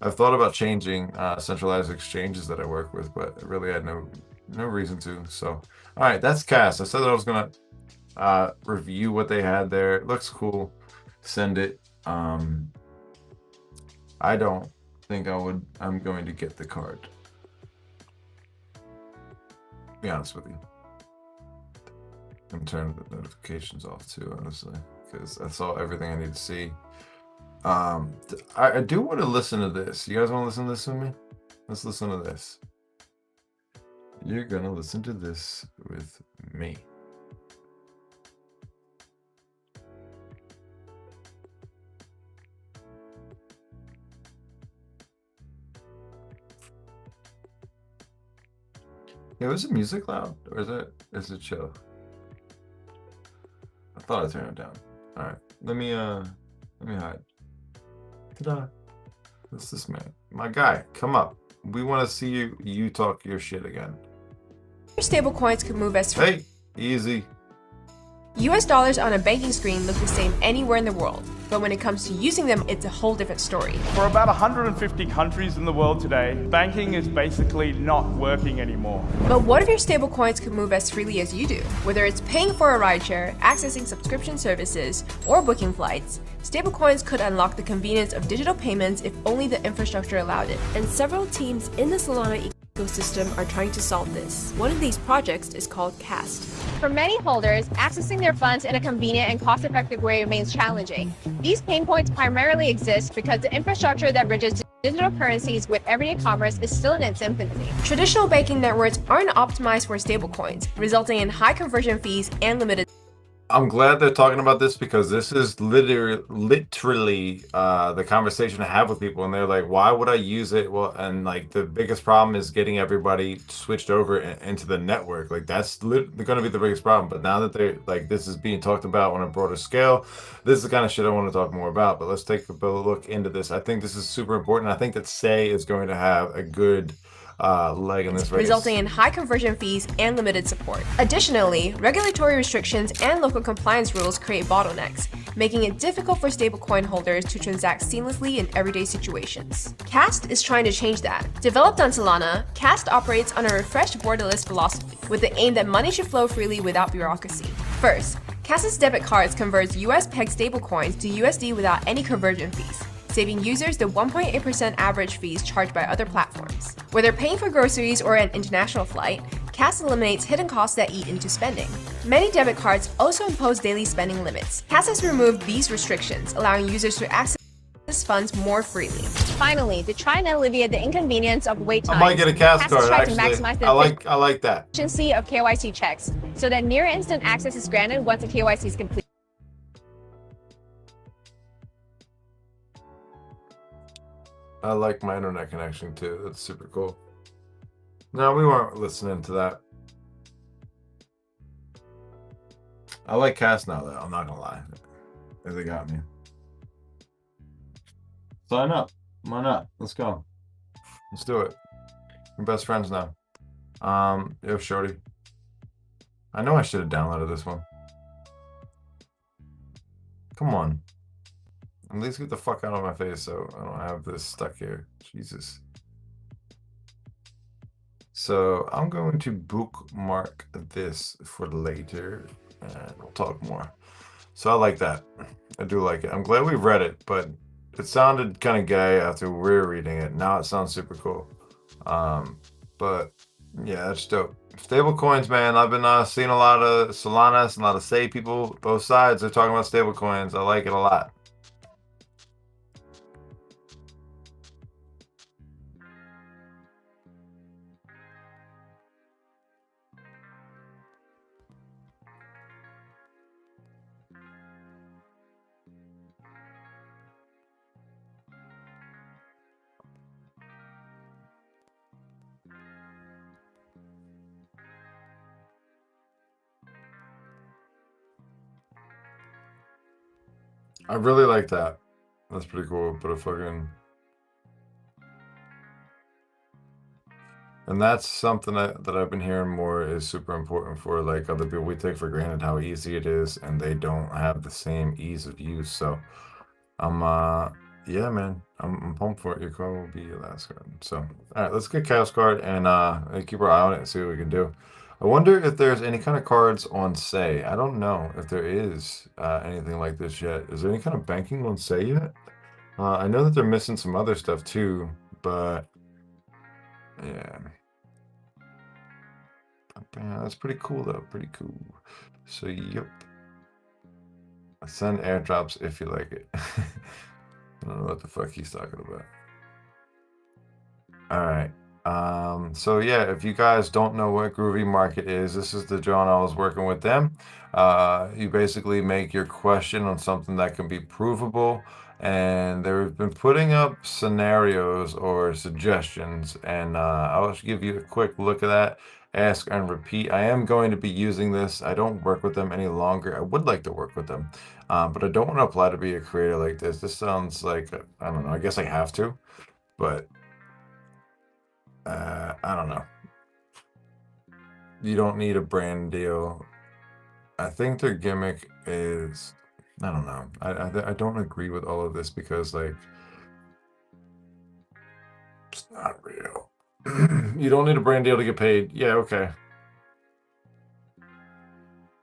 I've thought about changing centralized exchanges that I work with, but really I had no reason to. So, all right, that's Cast. I said that I was gonna review what they had there. It looks cool. Send it. I don't think I'm going to get the card. Be honest with you. I'm turning the notifications off too, honestly, because I saw everything I need to see. I do want to listen to this. You guys want to listen to this with me? Let's listen to this. You're gonna listen to this with me. Yeah, was the music loud or is it chill? I thought I turned it down. All right, let me hide. Ta-da! What's this man? My guy, come up. We want to see you talk your shit again. Stable coins could move as Hey, easy. US dollars on a banking screen look the same anywhere in the world, but when it comes to using them, it's a whole different story. For about 150 countries in the world today, banking is basically not working anymore. But what if your stable coins could move as freely as you do? Whether it's paying for a rideshare, accessing subscription services, or booking flights, stablecoins could unlock the convenience of digital payments if only the infrastructure allowed it. And several teams in the Solana ecosystem are trying to solve this. One of these projects is called Cast. For many holders, accessing their funds in a convenient and cost-effective way remains challenging. These pain points primarily exist because the infrastructure that bridges digital currencies with everyday commerce is still in its infancy. Traditional banking networks aren't optimized for stablecoins, resulting in high conversion fees and limited. I'm glad they're talking about this because this is literally the conversation I have with people, and they're like, why would I use it? Well, and like the biggest problem is getting everybody switched over into the network. Like that's going to be the biggest problem. But now that they're like, this is being talked about on a broader scale, this is the kind of shit I want to talk more about. But let's take a look into this. I think this is super important. I think that Say is going to have a good leg in this race, resulting in high conversion fees and limited support. Additionally, regulatory restrictions and local compliance rules create bottlenecks, making it difficult for stablecoin holders to transact seamlessly in everyday situations. Cast is trying to change that. Developed on Solana, Cast operates on a refreshed borderless philosophy, with the aim that money should flow freely without bureaucracy. First, Cast's debit cards converts US pegged stablecoins to USD without any conversion fees, saving users the 1.8% average fees charged by other platforms. Whether paying for groceries or an international flight, Cast eliminates hidden costs that eat into spending. Many debit cards also impose daily spending limits. Cast has removed these restrictions, allowing users to access funds more freely. Finally, to try and alleviate the inconvenience of wait I times, might get a CAS CAS card, is trying to actually. maximize the I like that. efficiency of KYC checks so that near instant access is granted once the KYC is complete. I like my internet connection too. That's super cool. No, we weren't listening to that. I like CAS now, though. I'm not gonna lie. They got me. Sign up. Why not? Let's go. Let's do it. We're best friends now. Yo, Shorty. I know I should have downloaded this one. Come on. At least get the fuck out of my face so I don't have this stuck here. Jesus. So I'm going to bookmark this for later and we'll talk more. So I like that. I do like it. I'm glad we read it, but it sounded kind of gay after we're reading it. Now it sounds super cool. But yeah, that's dope. Stable coins, man. I've been seeing a lot of Solana and a lot of Say people, both sides. They're talking about stable coins. I like it a lot. I really like that. That's pretty cool. Put a fucking... And that's something that I've been hearing more is super important for like other people. We take for granted how easy it is and they don't have the same ease of use. So I'm yeah, man. I'm pumped for it. Your card will be your last card. So all right, let's get Chaos card and keep our eye on it and see what we can do. I wonder if there's any kind of cards on Say. I don't know if there is anything like this yet. Is there any kind of banking on Say yet? I know that they're missing some other stuff too, but yeah. Yeah, that's pretty cool though. Pretty cool. So yep. Send airdrops if you like it. I don't know what the fuck he's talking about. All right. So yeah, if you guys don't know what Groovy Market is, this is the John I was working with them. You basically make your question on something that can be provable, and they've been putting up scenarios or suggestions, and I'll just give you a quick look at that. Ask and repeat. I am going to be using this. I don't work with them any longer. I would like to work with them, but I don't want to apply to be a creator like this. This sounds like, I don't know, I guess I have to, but I don't know. You don't need a brand deal. I think their gimmick is, I don't know. I don't agree with all of this because like it's not real. You don't need a brand deal to get paid. Yeah, okay.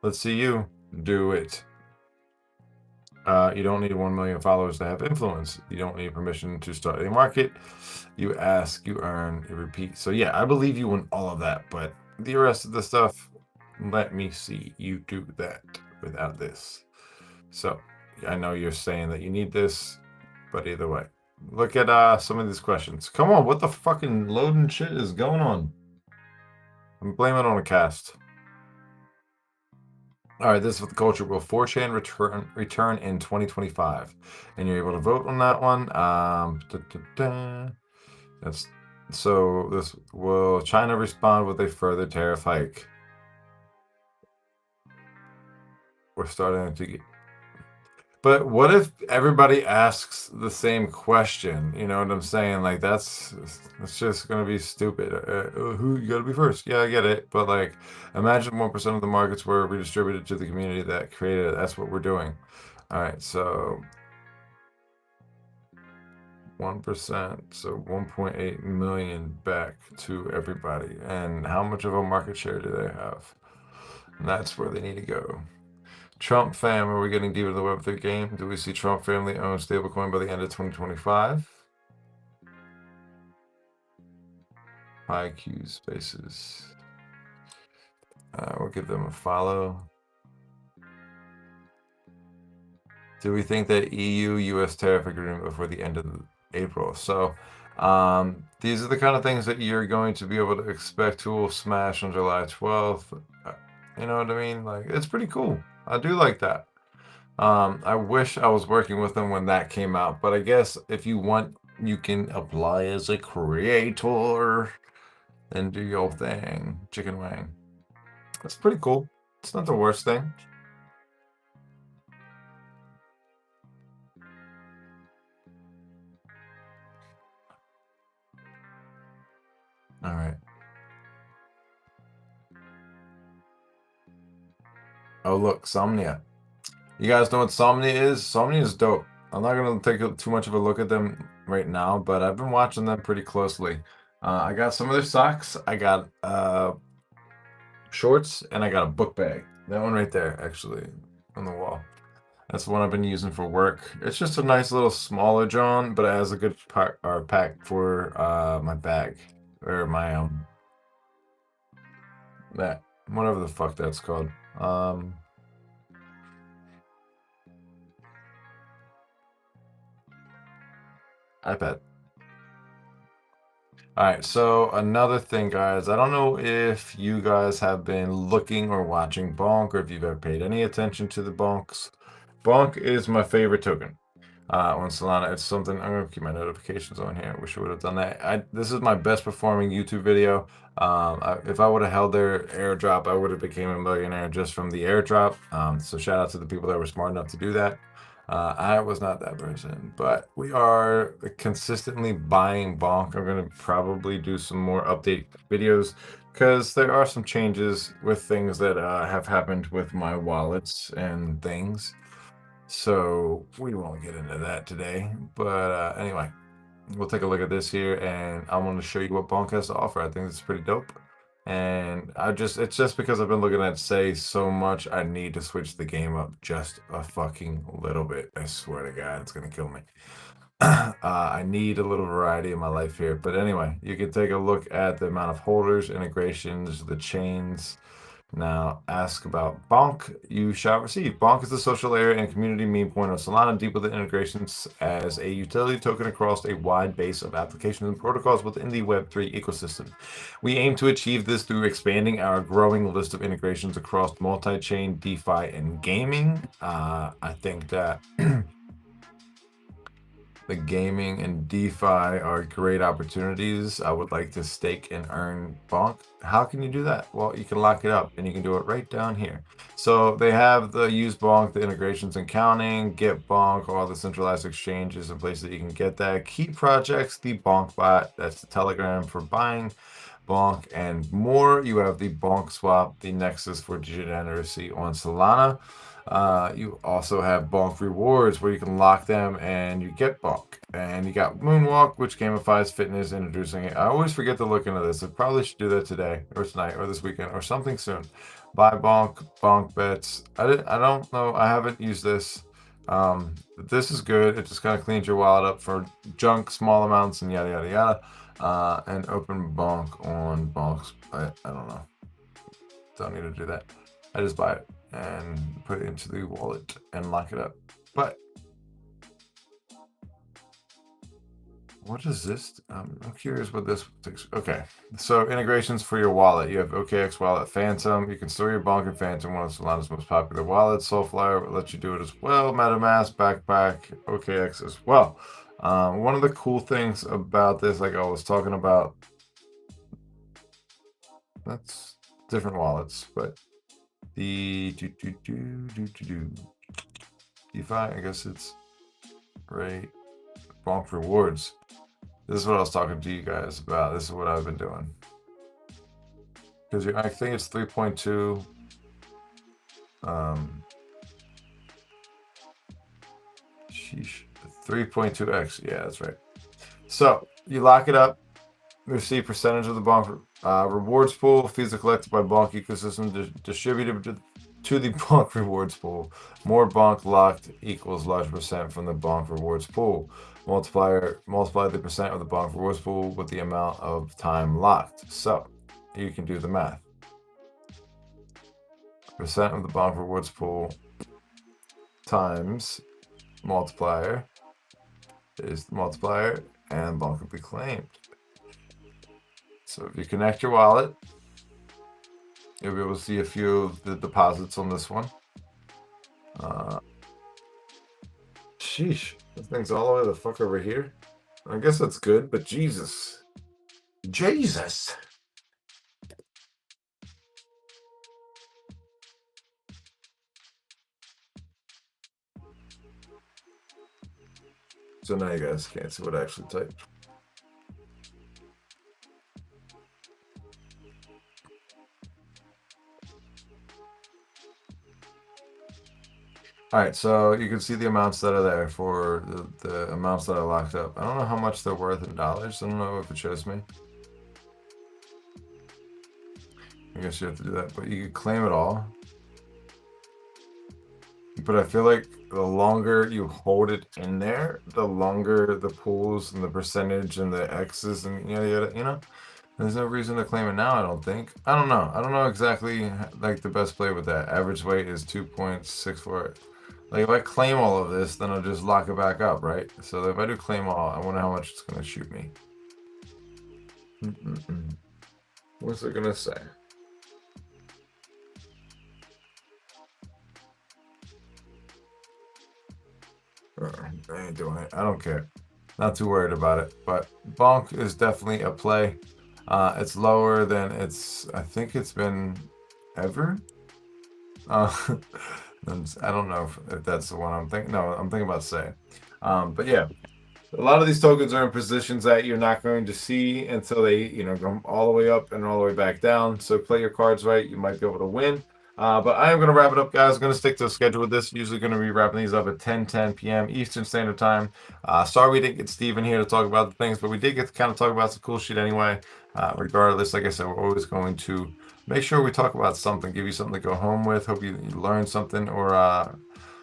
Let's see you do it. You don't need 1 million followers to have influence. You don't need permission to start a market. You ask, you earn, you repeat. So yeah, I believe you in all of that, but the rest of the stuff, let me see you do that without this. So I know you're saying that you need this, but either way. Look at some of these questions. Come on, what the fucking loading shit is going on? I'm blaming it on a cast. All right, this is what the culture will 4chan return in 2025, and you're able to vote on that one. That's so. This will China respond with a further tariff hike? We're starting to get. But what if everybody asks the same question? You know what I'm saying? Like that's just gonna be stupid. Who you gotta be first? Yeah, I get it. But like, imagine 1% of the markets were redistributed to the community that created it. That's what we're doing. All right, so 1%, so 1.8 million back to everybody. And how much of a market share do they have? And that's where they need to go. Trump fam, are we getting deep into the Web3 game? Do we see Trump family own stablecoin by the end of 2025? IQ Spaces. We'll give them a follow. Do we think that EU-US tariff agreement before the end of April? So these are the kind of things that you're going to be able to expect to smash on July 12th. You know what I mean? Like, it's pretty cool. I do like that. I wish I was working with them when that came out, but I guess if you want, you can apply as a creator and do your thing. Chicken wing. That's pretty cool. It's not the worst thing. All right. Oh, look, Somnia. You guys know what Somnia is? Somnia is dope. I'm not going to take too much of a look at them right now, but I've been watching them pretty closely. I got some of their socks. I got shorts, and I got a book bag. That one right there, actually, on the wall. That's the one I've been using for work. It's just a nice little smaller John, but it has a good pack for my bag, or my that whatever the fuck that's called. iPad. All right, so another thing, guys, I don't know if you guys have been looking or watching Bonk, or if you've ever paid any attention to the Bonks. Bonk is my favorite token on Solana. It's something I'm gonna keep my notifications on here. I wish I would have done that. This is my best performing YouTube video. If I would have held their airdrop, I would have became a millionaire just from the airdrop. So shout out to the people that were smart enough to do that. I was not that person, but we are consistently buying Bonk. I'm going to probably do some more update videos because there are some changes with things that have happened with my wallets and things. So we won't get into that today. But anyway, we'll take a look at this here, and I want to show you what Bonk has to offer. I think it's pretty dope. And it's just because I've been looking at Say so much, I need to switch the game up just a fucking little bit. I swear to God, it's gonna kill me. I need a little variety in my life here. But anyway, you can take a look at the amount of holders, integrations, the chains. Now, ask about Bonk, you shall receive. Bonk is the social area and community meme point of Solana, deep within integrations as a utility token across a wide base of applications and protocols within the Web3 ecosystem. We aim to achieve this through expanding our growing list of integrations across multi-chain, DeFi, and gaming. I think that the gaming and DeFi are great opportunities. I would like to stake and earn Bonk. How can you do that? Well, you can lock it up and you can do it right down here. So they have the use Bonk, the integrations and counting, get Bonk, all the centralized exchanges and places that you can get that. Key projects, the Bonk bot, that's the Telegram for buying Bonk and more. You have the Bonk swap, the Nexus for degeneracy on Solana. You also have Bonk rewards where you can lock them and you get Bonk. And you got Moonwalk, which gamifies fitness, introducing it. I always forget to look into this. I probably should do that today or tonight or this weekend or something soon. Buy Bonk, Bonk bets. I don't know. I haven't used this. But this is good. It just kind of cleans your wallet up for junk, small amounts, and yada yada yada. And open Bonk on Bonks. I don't know. Don't need to do that. I just buy it and put it into the wallet and lock it up. But what is this? I'm curious what this takes. Okay, so integrations for your wallet. You have OKX Wallet Phantom. You can store your Bonk in Phantom, one of Solana's most popular wallets. Soulflyer will let you do it as well. MetaMask, Backpack, OKX as well. One of the cool things about this, like I was talking about, that's different wallets, but the DeFi, I guess it's right. Bonk rewards. This is what I was talking to you guys about. This is what I've been doing. Because I think it's 3.2. Sheesh. 3.2x. Yeah, that's right. So you lock it up. Receive percentage of the Bonk rewards pool. Fees are collected by Bonk ecosystem distributed to the Bonk rewards pool. More Bonk locked equals large percent from the Bonk rewards pool. Multiply the percent of the Bonk rewards pool with the amount of time locked. So you can do the math. Percent of the Bonk rewards pool times multiplier. There's the multiplier, and Bonk will be claimed. So if you connect your wallet, you'll be able to see a few of the deposits on this one. Sheesh, this thing's all the way the fuck over here. I guess that's good, but Jesus. Jesus. So now you guys can't see what I actually typed. All right, so you can see the amounts that are there for the amounts that are locked up. I don't know how much they're worth in dollars. I don't know if it shows me. I guess you have to do that, but you can claim it all. But I feel like the longer you hold it in there, the longer the pools and the percentage and the X's and yada yada, you know? There's no reason to claim it now, I don't think. I don't know. I don't know exactly like the best play with that. Average weight is 2.64. Like if I claim all of this, then I'll just lock it back up, right? So if I do claim all, I wonder how much it's gonna shoot me. What's it gonna say? I ain't doing it. I don't care. Not too worried about it. But Bonk is definitely a play. It's lower than I think it's been ever. I don't know if that's the one I'm thinking. No, I'm thinking about Say. But yeah, a lot of these tokens are in positions that you're not going to see until they, you know, go all the way up and all the way back down. So play your cards right. You might be able to win. But I am going to wrap it up, guys. I'm going to stick to the schedule with this. Usually going to be wrapping these up at 10 p.m. Eastern Standard Time. Sorry we didn't get Steven here to talk about the things, but we did get to kind of talk about some cool shit anyway. Regardless, like I said, we're always going to make sure we talk about something, give you something to go home with. Hope you learned something or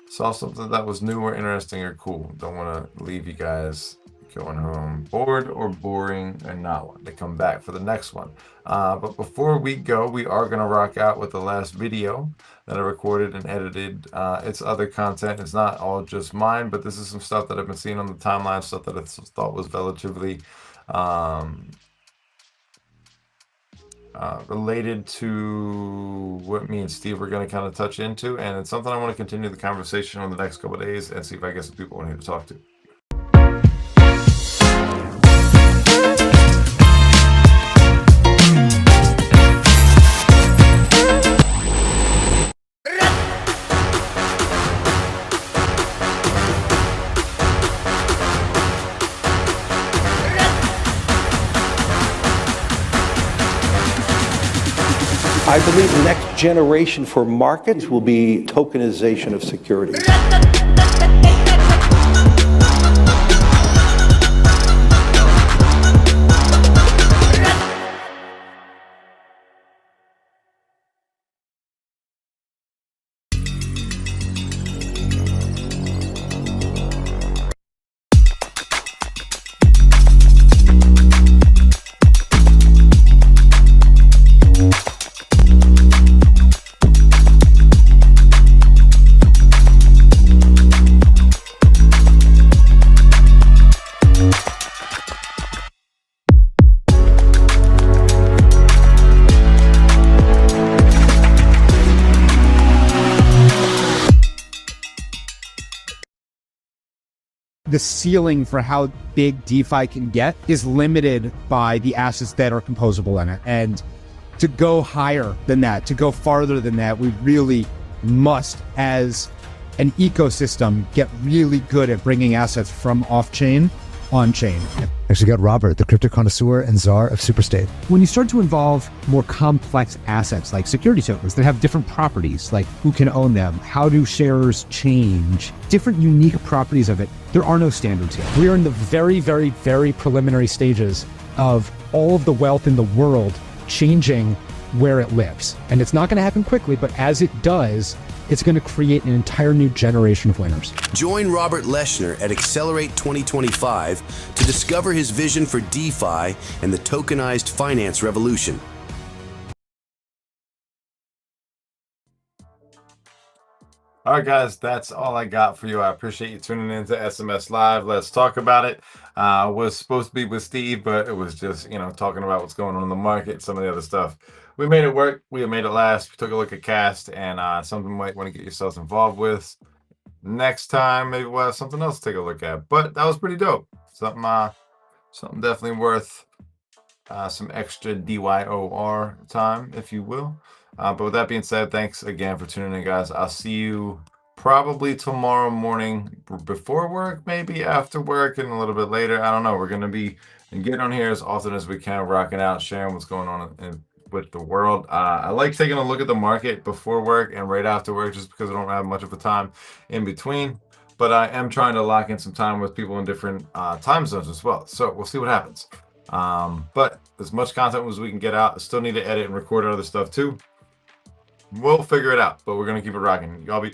saw something that was new or interesting or cool. Don't want to leave you guys going home bored or boring and not want to come back for the next one. But before we go, we are going to rock out with the last video that I recorded and edited. It's other content. It's not all just mine, but this is some stuff that I've been seeing on the timeline, stuff that I thought was relatively related to what me and Steve are going to kind of touch into. And it's something I want to continue the conversation on the next couple of days and see if I get some people in here to talk to. I believe the next generation for markets will be tokenization of security. The ceiling for how big DeFi can get is limited by the assets that are composable in it. And to go higher than that, to go farther than that, we really must, as an ecosystem, get really good at bringing assets from off-chain on-chain. Actually got Robert, the crypto connoisseur and czar of Superstate. When you start to involve more complex assets like security tokens that have different properties, like who can own them, how do shares change, different unique properties of it, there are no standards yet. We are in the very, very, very preliminary stages of all of the wealth in the world changing where it lives. And it's not going to happen quickly, but as it does, it's going to create an entire new generation of winners. Join Robert Leshner at Accelerate 2025 to discover his vision for DeFi and the tokenized finance revolution. All right, guys, that's all I got for you. I appreciate you tuning in to SMS Live. Let's talk about it. Was supposed to be with Steve, but it was just, talking about what's going on in the market, some of the other stuff. We made it work. We made it last. We took a look at Cast and something you might want to get yourselves involved with. Next time, maybe we'll have something else to take a look at. But that was pretty dope. Something definitely worth some extra DYOR time, if you will. But with that being said, thanks again for tuning in, guys. I'll see you probably tomorrow morning before work, maybe after work, and a little bit later. I don't know. We're going to be getting on here as often as we can, rocking out, sharing what's going on with the world. I like taking a look at the market before work and right after work, just because I don't have much of a time in between. But I am trying to lock in some time with people in different time zones as well. So we'll see what happens. But as much content as we can get out, I still need to edit and record other stuff too. We'll figure it out, but we're going to keep it rocking. Y'all be